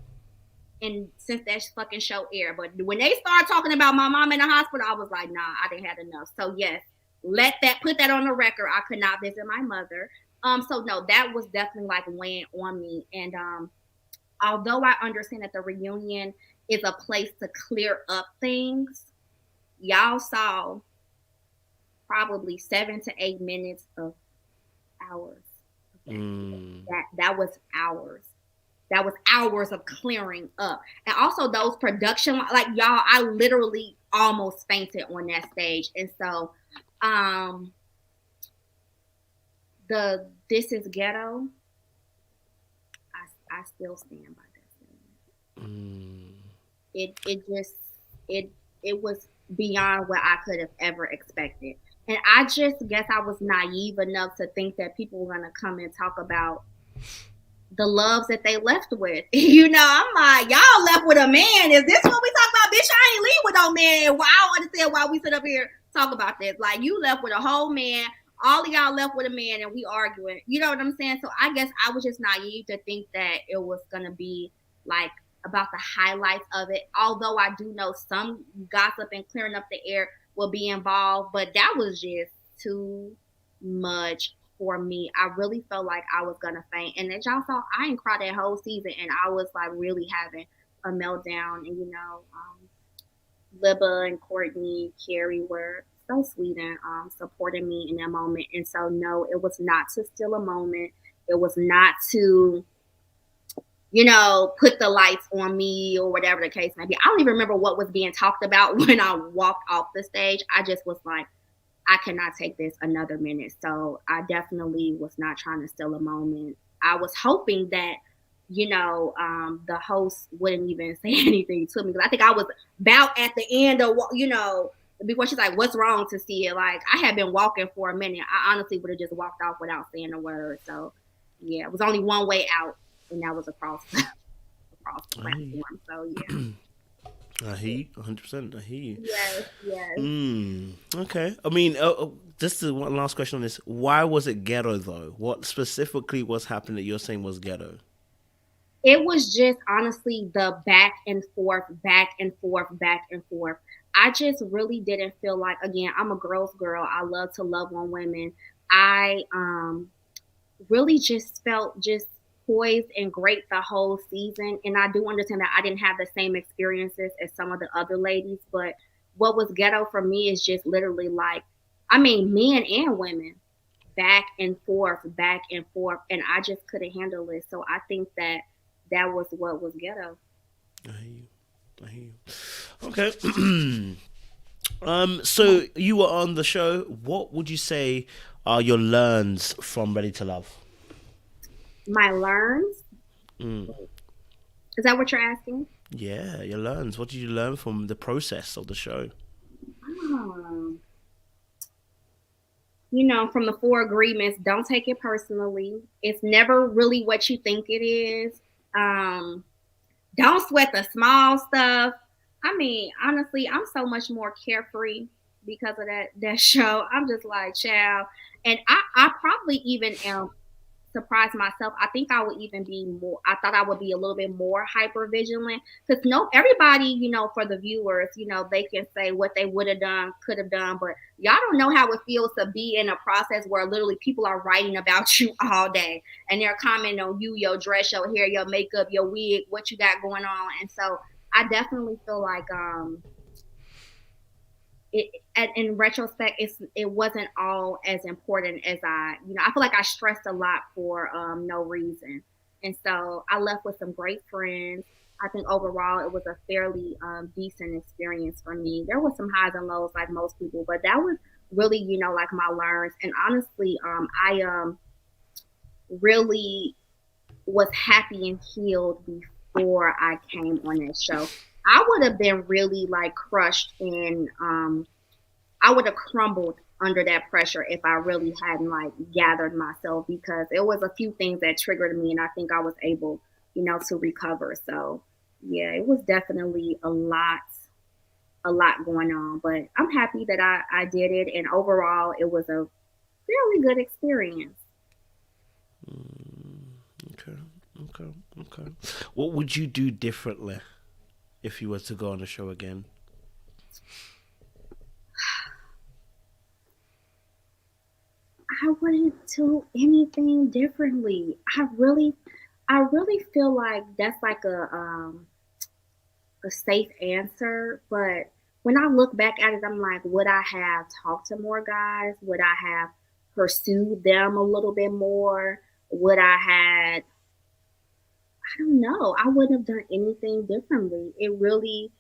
And since that fucking show aired, but when they started talking about my mom in the hospital, I was like, nah, I didn't have enough. So yes, put that on the record. I could not visit my mother. So no, that was definitely like weighing on me. And although I understand that the reunion is a place to clear up things, y'all saw probably 7 to 8 minutes of hours. That was hours. That was hours of clearing up. And also those production, like y'all, I literally almost fainted on that stage. And so This Is Ghetto, I still stand by that statement. It was beyond what I could have ever expected. And I just guess I was naive enough to think that people were going to come and talk about the loves that they left with. I'm like, y'all left with a man. Is this what we talk about? Bitch, I ain't leave with no man. I don't understand why we sit up here talk about this. Like, you left with a whole man, all of y'all left with a man and we arguing. You know what I'm saying? So I guess I was just naive to think that it was gonna be like about the highlights of it. Although I do know some gossip and clearing up the air will be involved, but that was just too much for me. I really felt like I was gonna faint. And as y'all saw, I didn't cry that whole season, and I was like really having a meltdown. And Libba and Courtney, Carrie were so sweet and supporting me in that moment. And so, no, it was not to steal a moment. It was not to, put the lights on me or whatever the case may be. I don't even remember what was being talked about when I walked off the stage. I just was like, I cannot take this another minute. So I definitely was not trying to steal a moment. I was hoping that, the host wouldn't even say anything to me, because I think I was about at the end of, before she's like, what's wrong, Tisia? Like, I had been walking for a minute. I honestly would have just walked off without saying a word. So, yeah, it was only one way out, and that was across the platform. So, yeah. I hear you, 100%. I hear you. Yes. Okay. I mean, just one last question on this. Why was it ghetto, though? What specifically was happening that you're saying was ghetto? It was just honestly the back and forth, back and forth, back and forth. I just really didn't feel like, again, I'm a girl's girl. I love to love on women. I really just felt just poised and great the whole season. And I do understand that I didn't have the same experiences as some of the other ladies. But what was ghetto for me is just literally like, men and women, back and forth, back and forth. And I just couldn't handle it. So I think that was what was ghetto. I hear you. Okay. So you were on the show. What would you say are your learns from Ready to Love? My learns? Is that what you're asking? Yeah, your learns. What did you learn from the process of the show? From the 4 agreements, don't take it personally. It's never really what you think it is. Don't sweat the small stuff. Honestly, I'm so much more carefree because of that show. I'm just like, child. And I probably even am surprised myself. I think I would even be more, I thought I would be a little bit more hyper vigilant, because everybody, for the viewers, they can say what they would have done, could have done, but y'all don't know how it feels to be in a process where literally people are writing about you all day, and they're commenting on you, your dress, your hair, your makeup, your wig, what you got going on. And so I definitely feel like in retrospect, it wasn't all as important as I feel like I stressed a lot for no reason. And so I left with some great friends. I think overall it was a fairly decent experience for me. There was some highs and lows like most people, but that was really, like my learns. And honestly, I really was happy and healed before I came on that show. I would have been really like crushed, and I would have crumbled under that pressure if I really hadn't like gathered myself, because it was a few things that triggered me, and I think I was able, to recover. So yeah, it was definitely a lot going on, but I'm happy that I did it, and overall it was a fairly good experience. Okay. What would you do differently if you were to go on the show again? I wouldn't do anything differently. I really feel like that's like a safe answer. But when I look back at it, I'm like, would I have talked to more guys? Would I have pursued them a little bit more? Would I had, I don't know. I wouldn't have done anything differently. It really,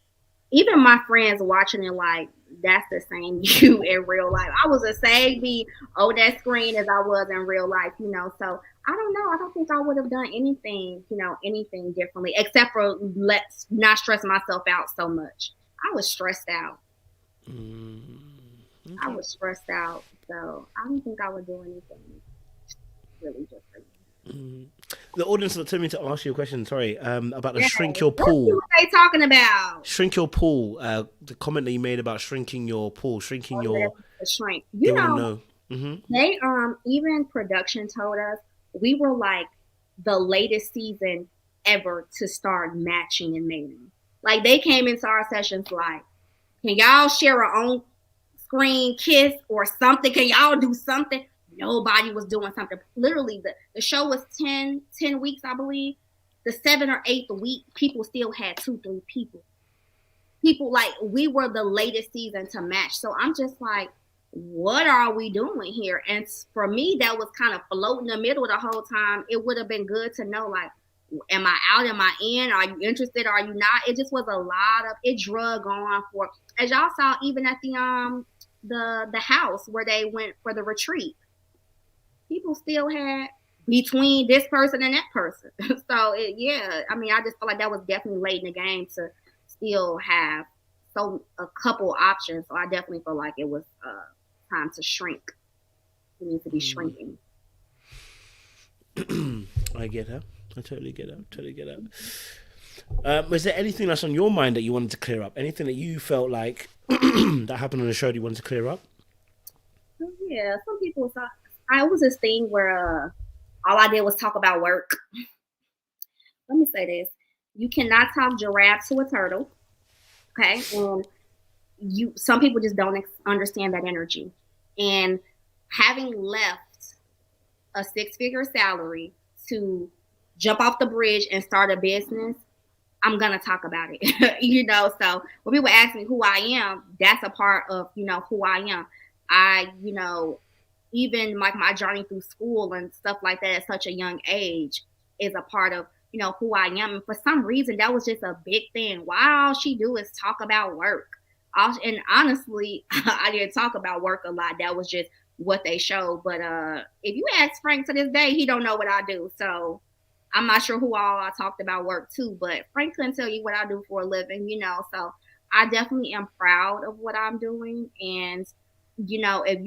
even my friends watching it like, that's the same you in real life. I was the same me on that screen as I was in real life, So I don't know. I don't think I would have done anything differently, except for let's not stress myself out so much. I was stressed out. Okay. I was stressed out, so I don't think I would do anything really different. The audience told me to ask you a question. Sorry, about the shrink your pool. What are they talking about? Shrink your pool. The comment that you made about shrinking your pool, shrinking your. Shrink. They want to know. They even production told us we were like the latest season ever to start matching and mating. Like they came into our sessions like, can y'all share a on screen kiss or something? Can y'all do something? Nobody was doing something. Literally, the show was 10 weeks, I believe. The 7th or 8th week, people still had 2-3 people. People like we were the latest season to match. So I'm just like, what are we doing here? And for me, that was kind of floating in the middle the whole time. It would have been good to know, like, am I out? Am I in? Are you interested? Are you not? It just was a lot of it drug on for, as y'all saw, even at the house where they went for the retreat. People still had between this person and that person. So yeah, I mean, I just feel like that was definitely late in the game to still have a couple options. So I definitely feel like it was time to shrink. We need to be shrinking. I get her. I totally get her. Was there anything else on your mind that you wanted to clear up? Anything that you felt like that happened on the show that you wanted to clear up? Yeah, some people thought I was this thing where all I did was talk about work. Let me say this: you cannot talk giraffe to a turtle. Okay, and some people just don't understand that energy. And having left a 6-figure salary to jump off the bridge and start a business, I'm gonna talk about it. So when people ask me who I am, that's a part of who I am. I even like my journey through school and stuff like that at such a young age is a part of who I am. And for some reason, that was just a big thing. Why all she do is talk about work. And honestly, I didn't talk about work a lot. That was just what they showed. But if you ask Frank to this day, he don't know what I do. So I'm not sure who all I talked about work to. But Frank couldn't tell you what I do for a living, So I definitely am proud of what I'm doing. And if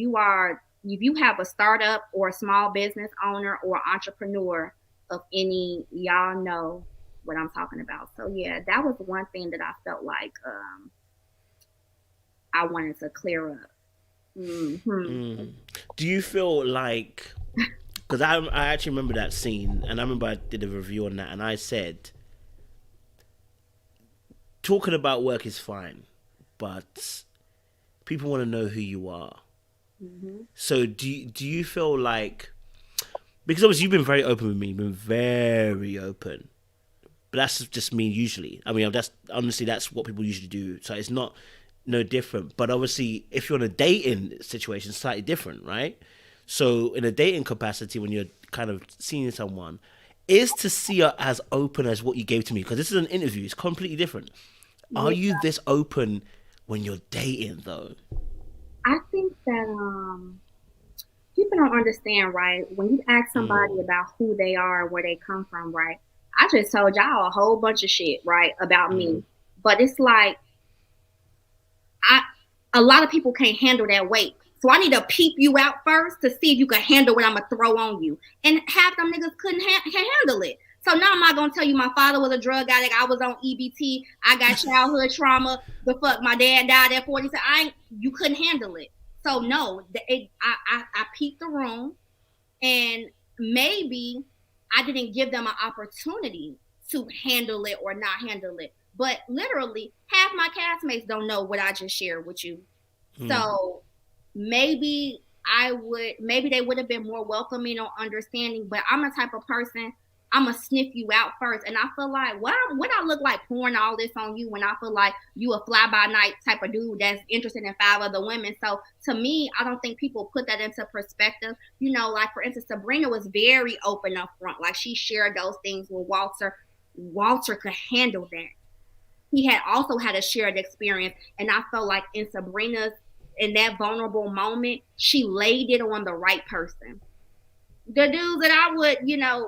you have a startup or a small business owner or entrepreneur of any, y'all know what I'm talking about. So yeah, that was one thing that I felt like I wanted to clear up. Do you feel like, because I actually remember that scene, and I remember I did a review on that, and I said, talking about work is fine, but people want to know who you are. So do you feel like, because obviously you've been very open with me, you've been very open, but that's just me usually. I mean, that's what people usually do. So it's no different. But obviously, if you're in a dating situation, it's slightly different, right? So in a dating capacity, when you're kind of seeing someone, is to see her as open as what you gave to me? Because this is an interview. It's completely different. Are you this open when you're dating, though? I think that people don't understand, right? When you ask somebody about who they are and where they come from, right? I just told y'all a whole bunch of shit, right, about me. But it's like, a lot of people can't handle that weight. So I need to peep you out first to see if you can handle what I'm going to throw on you. And half them niggas couldn't handle it. So now I'm not going to tell you my father was a drug addict. I was on EBT. I got childhood trauma. The fuck, my dad died at 40. So you couldn't handle it. So no, I peeped the room, and maybe I didn't give them an opportunity to handle it or not handle it. But literally, half my castmates don't know what I just shared with you. So maybe they would have been more welcoming or understanding. But I'm the type of person, I'm going to sniff you out first. And I feel like, what I look like pouring all this on you when I feel like you a fly-by-night type of dude that's interested in 5 other women. So to me, I don't think people put that into perspective. Like, for instance, Sabrina was very open up front. Like, she shared those things with Walter. Walter could handle that. He had also had a shared experience. And I felt like in that vulnerable moment, she laid it on the right person. The dudes that I would,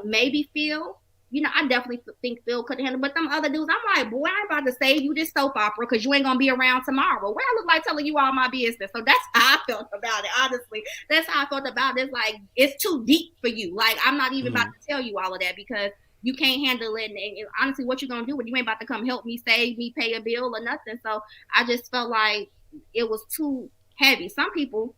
maybe feel, I definitely think Phil could handle. But them other dudes, I'm like, boy, I'm about to save you this soap opera because you ain't going to be around tomorrow. What I look like telling you all my business. So that's how I felt about it, honestly. That's how I felt about it. It's like, it's too deep for you. Like, I'm not even about to tell you all of that because you can't handle it. And honestly, what you going to do when you ain't about to come help me, save me, pay a bill or nothing. So I just felt like it was too heavy. Some people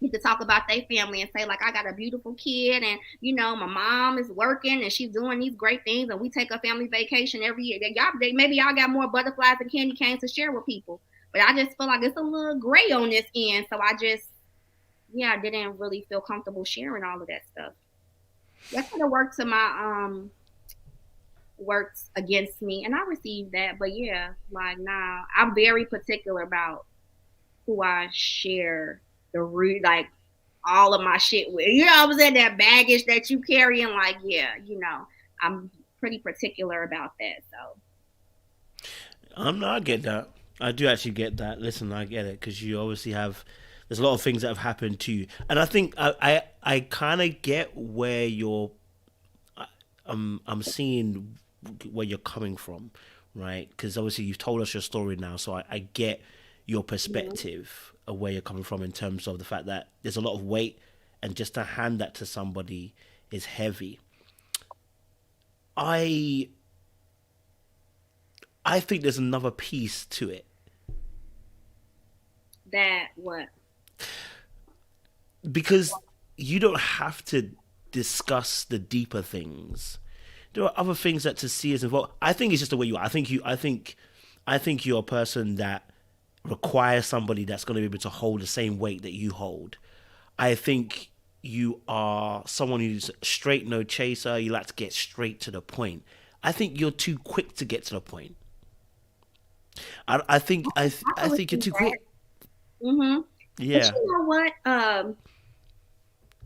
get to talk about their family and say, like, I got a beautiful kid, and you know, my mom is working and she's doing these great things, and we take a family vacation every year. Maybe y'all got more butterflies and candy canes to share with people, but I just feel like it's a little gray on this end, so I didn't really feel comfortable sharing all of that stuff. That could have worked to my works against me, and I received that. But yeah, like, nah, I'm very particular about who I share like all of my shit with. You know what I'm saying? That baggage that you carry, and like, yeah, you know, I'm pretty particular about that. So I get that. I do actually get that. Listen, I get it, because you obviously have. There's a lot of things that have happened to you, and I think I kind of get where you're. I'm seeing where you're coming from, right? Because obviously you've told us your story now, so I get your perspective of where you're coming from in terms of the fact that there's a lot of weight, and just to hand that to somebody is heavy. I think there's another piece to it. That what? Because you don't have to discuss the deeper things. There are other things that Tisia is involved. I think it's just the way you are. I think you're a person that requires somebody that's going to be able to hold the same weight that you hold. I think you are someone who's straight, no chaser. You like to get straight to the point. I think you're too quick to get to the point. I think you're too quick. Mm-hmm. Yeah. But you know what?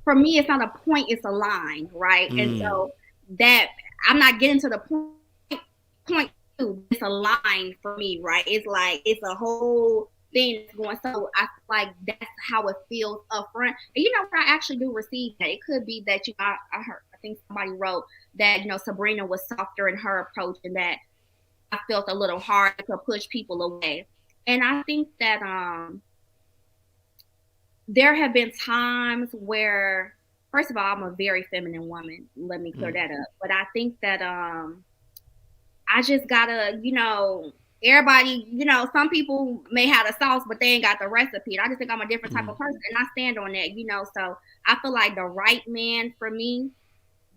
For me, it's not a point; it's a line, right? And so that I'm not getting to the point two. It's a line for me, right? It's like it's a whole thing that's going. So I feel like that's how it feels up front. And you know what? I actually do receive that. It could be that I heard. I think somebody wrote that Sabrina was softer in her approach, and that I felt a little hard to push people away. And I think that there have been times where, first of all, I'm a very feminine woman. Let me clear that up. But I think that I just gotta, everybody, some people may have the sauce, but they ain't got the recipe. And I just think I'm a different type of person, and I stand on that, So I feel like the right man for me,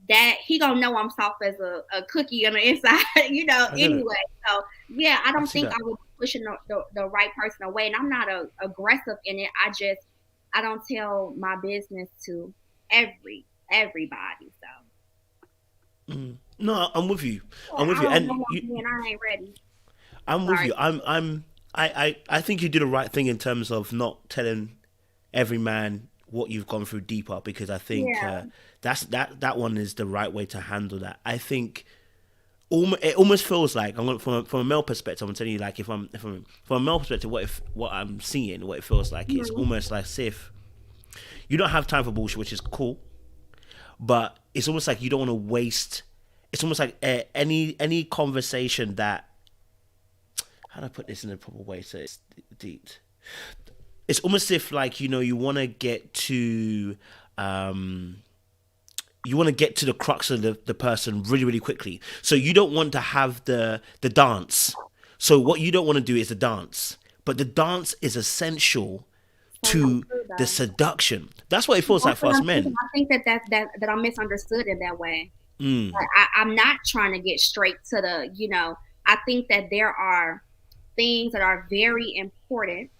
that he gonna know I'm soft as a cookie on the inside, anyway. So yeah, I don't think I was pushing the right person away, and I'm not aggressive in it. I don't tell my business to everybody. So no, I'm with you. And I ain't ready. I'm with you. I think you did the right thing in terms of not telling every man what you've gone through deeper, because I think that one is the right way to handle that. I think it almost feels like, from a male perspective, I'm telling you, like, from a male perspective, what I'm seeing, what it feels like, is almost like if you don't have time for bullshit, which is cool, but it's almost like you don't want to waste. It's almost like any conversation that, how do I put this in a proper way so it's deep? It's almost if, like, you want to get to the crux of the person really, really quickly. So you don't want to have the dance. So what you don't want to do is the dance. But the dance is essential to the seduction. That's what it feels like for us men. I think that I'm misunderstood in that way. Like, I'm not trying to get straight to the, I think that there are things that are very important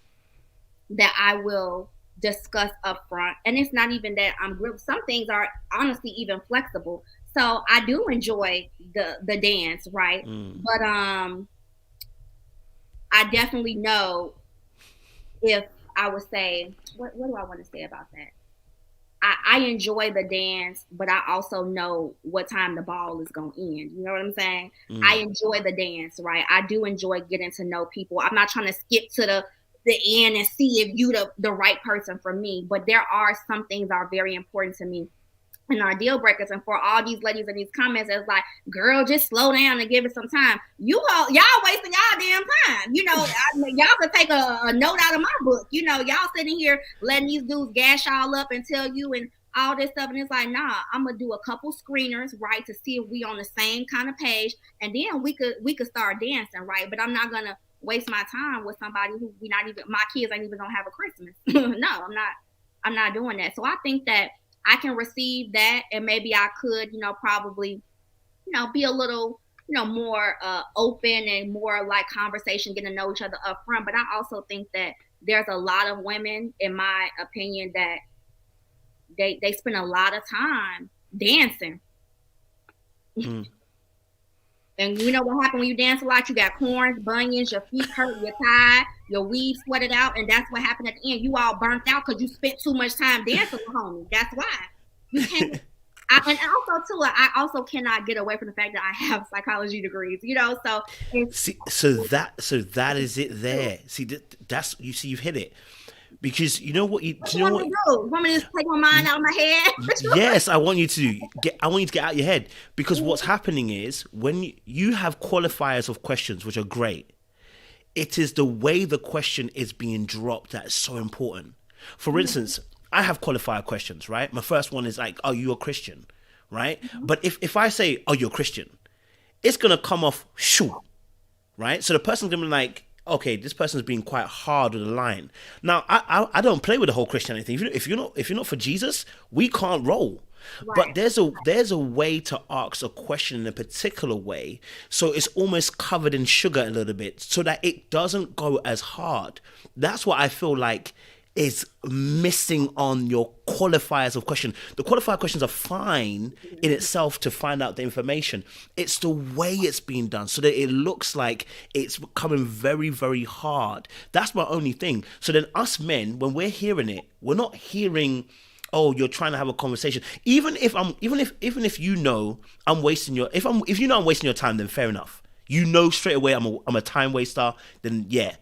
that I will discuss up front. And it's not even that some things are honestly even flexible. So I do enjoy the dance, right? But I definitely know, if I would say, what do I want to say about that? I enjoy the dance, but I also know what time the ball is going to end. You know what I'm saying? I enjoy the dance, right? I do enjoy getting to know people. I'm not trying to skip to the end and see if you the right person for me. But there are some things that are very important to me and our deal breakers. And for all these ladies in these comments, it's like, girl, just slow down and give it some time. Y'all wasting y'all damn time. Y'all could take a note out of my book. Y'all sitting here letting these dudes gash y'all up and tell you and all this stuff. And it's like, nah, I'm gonna do a couple screeners, right, to see if we on the same kind of page, and then we could start dancing, right? But I'm not gonna waste my time with somebody who my kids ain't even gonna have a Christmas. No, I'm not. I'm not doing that. So I think that I can receive that, and maybe I could, probably, be a little, more open and more like conversation, getting to know each other up front. But I also think that there's a lot of women, in my opinion, that they spend a lot of time dancing. And you know what happened when you dance a lot? You got corns, bunions, your feet hurt, you're tired, your weave sweated out, and that's what happened at the end. You all burnt out because you spent too much time dancing with homie. That's why. You can't. And also too, I also cannot get away from the fact that I have psychology degrees. So that is it there. See, that's you see, you've hit it. Because you know what you know what? Want me to take my mind out of my head? Yes, I want you to get out your head, because what's happening is when you have qualifiers of questions, which are great, it is the way the question is being dropped that is so important. For instance, I have qualifier questions, right? My first one is like, "Are you a Christian?" Right? But if I say, "Are you a Christian?" it's gonna come off shoo, right? So the person's gonna be like, okay, this person's being quite hard with the line. Now, I don't play with the whole Christianity thing. If you're not for Jesus, we can't roll. Right. But there's a way to ask a question in a particular way, so it's almost covered in sugar a little bit, so that it doesn't go as hard. That's what I feel like is missing on your qualifiers of question. The qualifier questions are fine in itself to find out the information. It's the way it's being done, so that it looks like it's coming very, very hard. That's my only thing. So then us men, when we're hearing it, we're not hearing, oh, you're trying to have a conversation. Even if you know I'm wasting your if you know I'm wasting your time, then fair enough. You know straight away I'm a time waster, then yeah.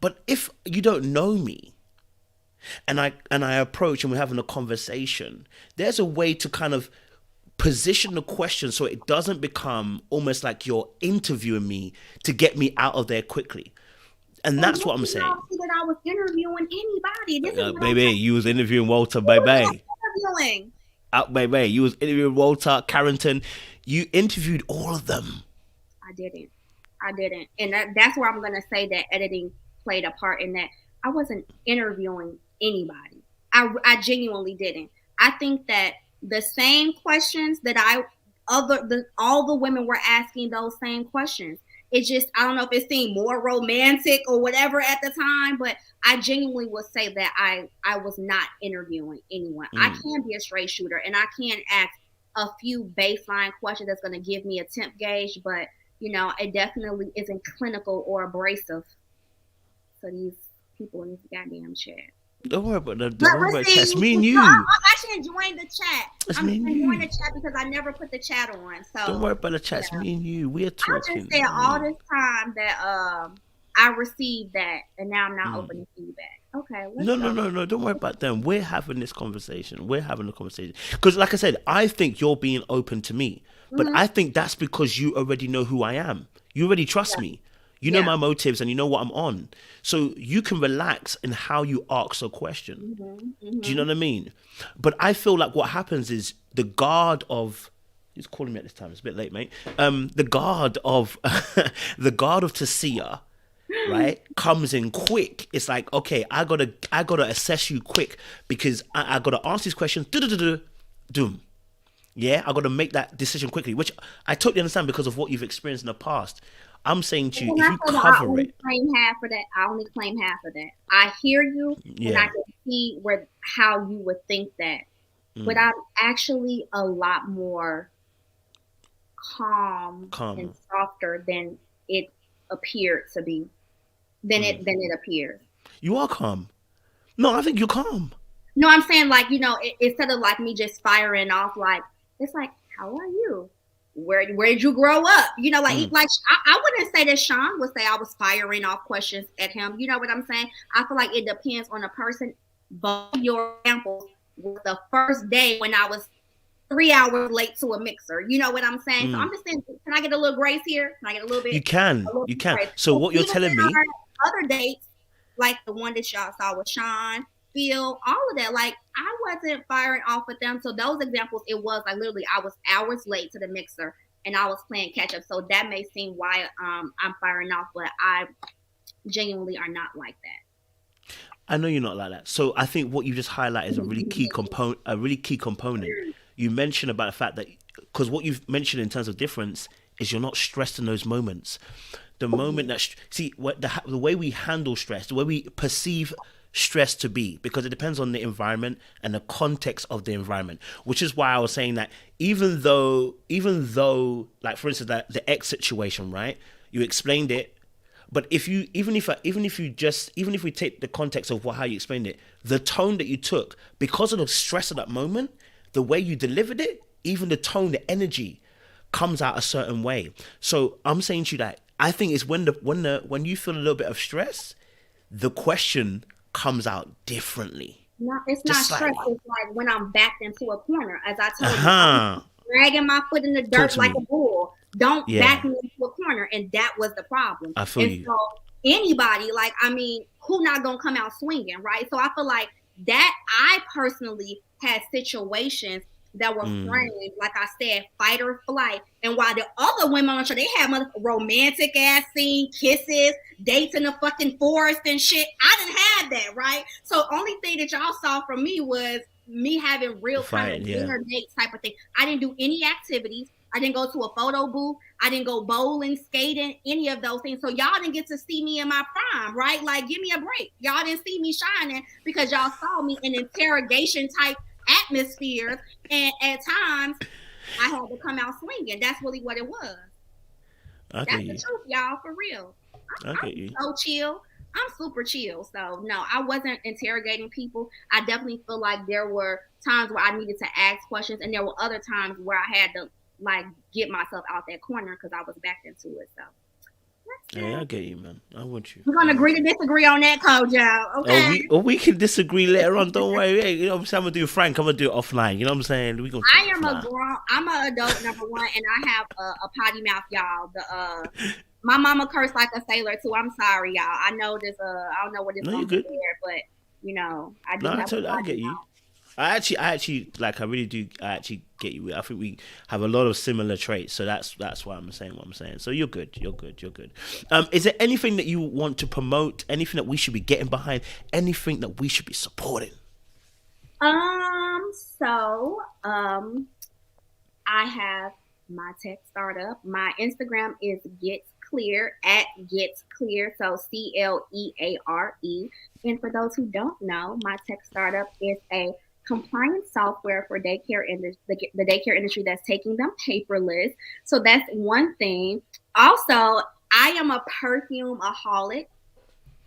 But if you don't know me, and I approach and we're having a conversation, there's a way to kind of position the question so it doesn't become almost like you're interviewing me to get me out of there quickly. And that's what I'm saying. That I was interviewing anybody. Baby, you was interviewing Walter, baby. Baby, you was interviewing Walter, Carrington. You interviewed all of them. I didn't. And that's where I'm going to say that editing played a part in that. I wasn't interviewing anybody. I genuinely didn't. I think that the same questions that all the women were asking those same questions. It just, I don't know if it seemed more romantic or whatever at the time, but I genuinely would say that I was not interviewing anyone. I can be a straight shooter, and I can ask a few baseline questions that's going to give me a temp gauge, but it definitely isn't clinical or abrasive. So these people in this goddamn chat. Don't worry about that. Don't worry about chat. It's me and you. I'm actually enjoying the chat. I'm enjoying the chat because I never put the chat on. So don't worry about the chat. It's me and you. We're talking. I just said all this time that I received that, and now I'm not open to feedback. Okay. No. Don't worry about them. We're having this conversation. Because, like I said, I think you're being open to me, but I think that's because you already know who I am. You already trust me. You know my motives and you know what I'm on. So you can relax in how you ask a question. Do you know what I mean? But I feel like what happens is the guard of... He's calling me at this time. It's a bit late, mate. The guard of Tisia, right, comes in quick. It's like, okay, I gotta assess you quick because I gotta answer these questions. Doom. Yeah, I gotta make that decision quickly, which I totally understand because of what you've experienced in the past. I'm saying to you, if you cover it, I only claim half of that. I hear you, and I can see how you would think that, but I'm actually a lot more calm and softer than it appeared to be. Than it appears. You are calm. No, I think you're calm. No, I'm saying instead of like me just firing off, like it's like, how are you? Where did you grow up? I wouldn't say that Sean would say I was firing off questions at him. You know what I'm saying? I feel like it depends on the person. But your example was the first day when I was 3 hours late to a mixer. You know what I'm saying? So I'm just saying, can I get a little grace here? Can I get a little bit? You can. Grace? So what you're telling me? Other dates, like the one that y'all saw with Sean, Phil, all of that, like I wasn't firing off with them. So those examples, it was like literally I was hours late to the mixer and I was playing catch up. So that may seem why I'm firing off, but I genuinely are not like that. I know you're not like that. So I think what you just highlight is a really key component. A really key component. You mentioned about the fact that because what you've mentioned in terms of difference is you're not stressed in those moments. The moment that the way we handle stress, the way we perceive stress to be, because it depends on the environment and the context of the environment. Which is why I was saying that even though, like for instance, that the X situation, right? You explained it. But even if we take the context of how you explained it, the tone that you took, because of the stress of that moment, the way you delivered it, even the tone, the energy comes out a certain way. So I'm saying to you that I think it's when you feel a little bit of stress, the question comes out differently. No, it's not stress. It's like when I'm backed into a corner, as I told you, I'm dragging my foot in the dirt like a bull. Don't back me into a corner, and that was the problem. I feel you. So anybody, like, I mean, who not gonna come out swinging, right? So I feel like that I personally had situations that were framed, like I said, fight or flight. And while the other women on the show, they had romantic ass scene, kisses, dates in the fucking forest and shit. I didn't have that, right? So only thing that y'all saw from me was me having real kind of dinner dates type of thing. I didn't do any activities. I didn't go to a photo booth. I didn't go bowling, skating, any of those things. So y'all didn't get to see me in my prime, right? Like, give me a break. Y'all didn't see me shining because y'all saw me in interrogation type atmosphere, and at times I had to come out swinging. That's really what it was. That's the truth, y'all, for real. I'm so chill. I'm super chill. So no, I wasn't interrogating people. I definitely feel like there were times where I needed to ask questions, and there were other times where I had to like get myself out that corner because I was backed into it. So yeah, I get you, man. I want you. We're gonna agree to disagree on that, Kojo. Okay. We can disagree later on. Don't worry. Hey, you know what I'm saying? I'm gonna do Frank. I'm gonna do it offline. You know what I'm saying? I'm an adult, number one, and I have a potty mouth, y'all. My mama cursed like a sailor too. I'm sorry, y'all. I know this. I don't know what this is there, but you know, I do. I get you. I actually like. I really do. I actually get you. I think we have a lot of similar traits. So that's why I'm saying what I'm saying. So you're good. You're good. Is there anything that you want to promote? Anything that we should be getting behind? Anything that we should be supporting? I have my tech startup. My Instagram is GetsClear at GetsClear. So CLEARE. And for those who don't know, my tech startup is a compliance software for the daycare industry that's taking them paperless. So that's one thing. Also, I am a perfume-aholic,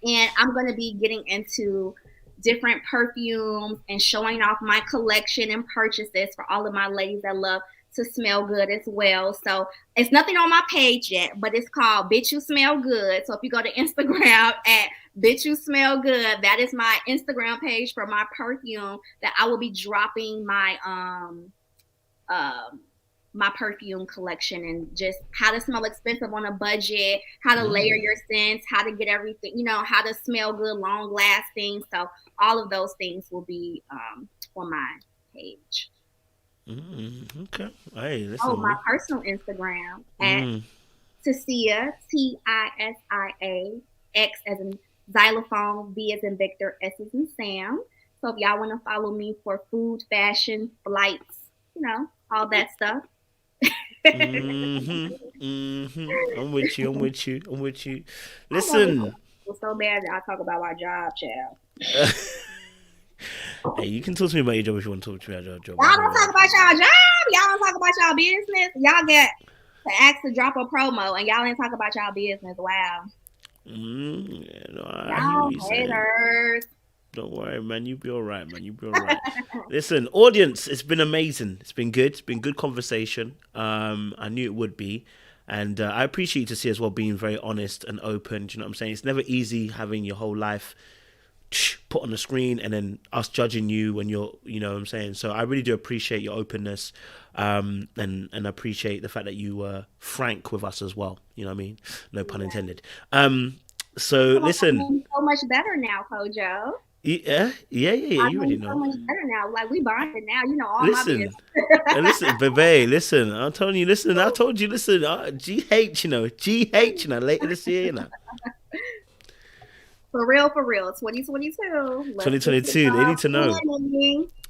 and I'm going to be getting into different perfumes and showing off my collection and purchases for all of my ladies that love to smell good as well. So it's nothing on my page yet, but it's called Bitch You Smell Good. So if you go to Instagram at Bitch You Smell Good, that is my Instagram page for my perfume that I will be dropping my my perfume collection and just how to smell expensive on a budget, how to layer your scents, how to get everything, you know, how to smell good, long lasting. So all of those things will be on my page. Okay. Hey, my personal Instagram at Tisia, Tisia, X as in xylophone, V as in Victor, S as in Sam. So if y'all want to follow me for food, fashion, flights, you know, all that stuff. I'm with you. Listen. It's so bad that I talk about my job, child. Hey, you can talk to me about your job if you want to talk to me about your job. Y'all don't talk about y'all job. Y'all don't talk about y'all business. Y'all get to ask to drop a promo, and y'all didn't talk about y'all business. Wow. Y'all haters. Don't worry, man. You be all right, man. Listen, audience, it's been amazing. It's been good. It's been good conversation. I knew it would be. And I appreciate you to see as well being very honest and open. Do you know what I'm saying? It's never easy having your whole life put on the screen and then us judging you when you're, you know what I'm saying? So I really do appreciate your openness and appreciate the fact that you were frank with us as well. You know what I mean? No pun intended. So listen. So much better now, Kojo. Yeah. You already know. So much better now. Like, we bonded now. You know, all listen, my business. Listen, baby, listen. I'm telling you, listen. I told you, listen. GH, later this year, For real, 2022. 2022, they need to know.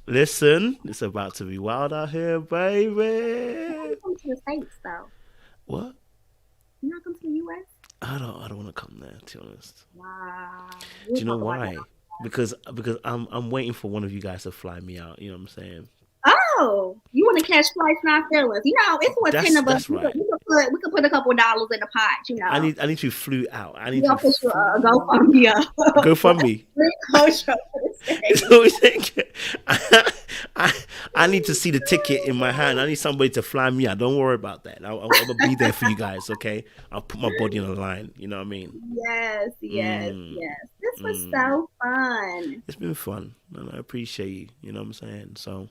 Listen, it's about to be wild out here, baby. You're not come to the States, though. What? You're not come to the U.S.? I don't want to come there, to be honest. Wow. Do you know why? Because I'm waiting for one of you guys to fly me out. You know what I'm saying? Oh, you want to catch flights, not feelings. You know, it's what 10 of us. That's right. We could put a couple of dollars in the pot. You know, I need to be flew out. I need to to GoFundMe. GoFundMe. I need to see the ticket in my hand. I need somebody to fly me out. Don't worry about that. I'm gonna be there for you guys. Okay, I'll put my body on the line. You know what I mean? Yes. This was so fun. It's been fun, and I appreciate you. You know what I'm saying? So,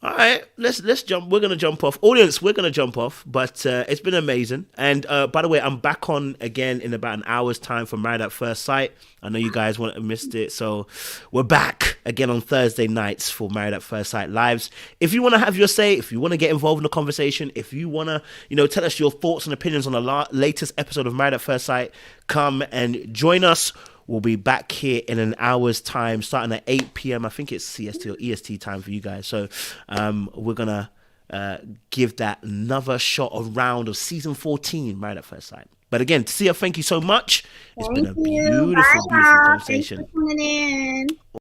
all right, let's jump. We're gonna jump off, audience. We're gonna jump off, but it's been amazing. And by the way, I'm back on again in about an hour's time for Married at First Sight. I know you guys missed it, so we're back again on Thursday nights for Married at First Sight lives. If you want to have your say, if you want to get involved in the conversation, if you want to, tell us your thoughts and opinions on the latest episode of Married at First Sight, come and join us. We'll be back here in an hour's time, starting at 8 p.m. I think it's CST or EST time for you guys. So we're going to give that another shot of round of season 14, Married at First Sight. But again, Tisia, thank you so much. It's been a beautiful conversation. Thanks for tuning in.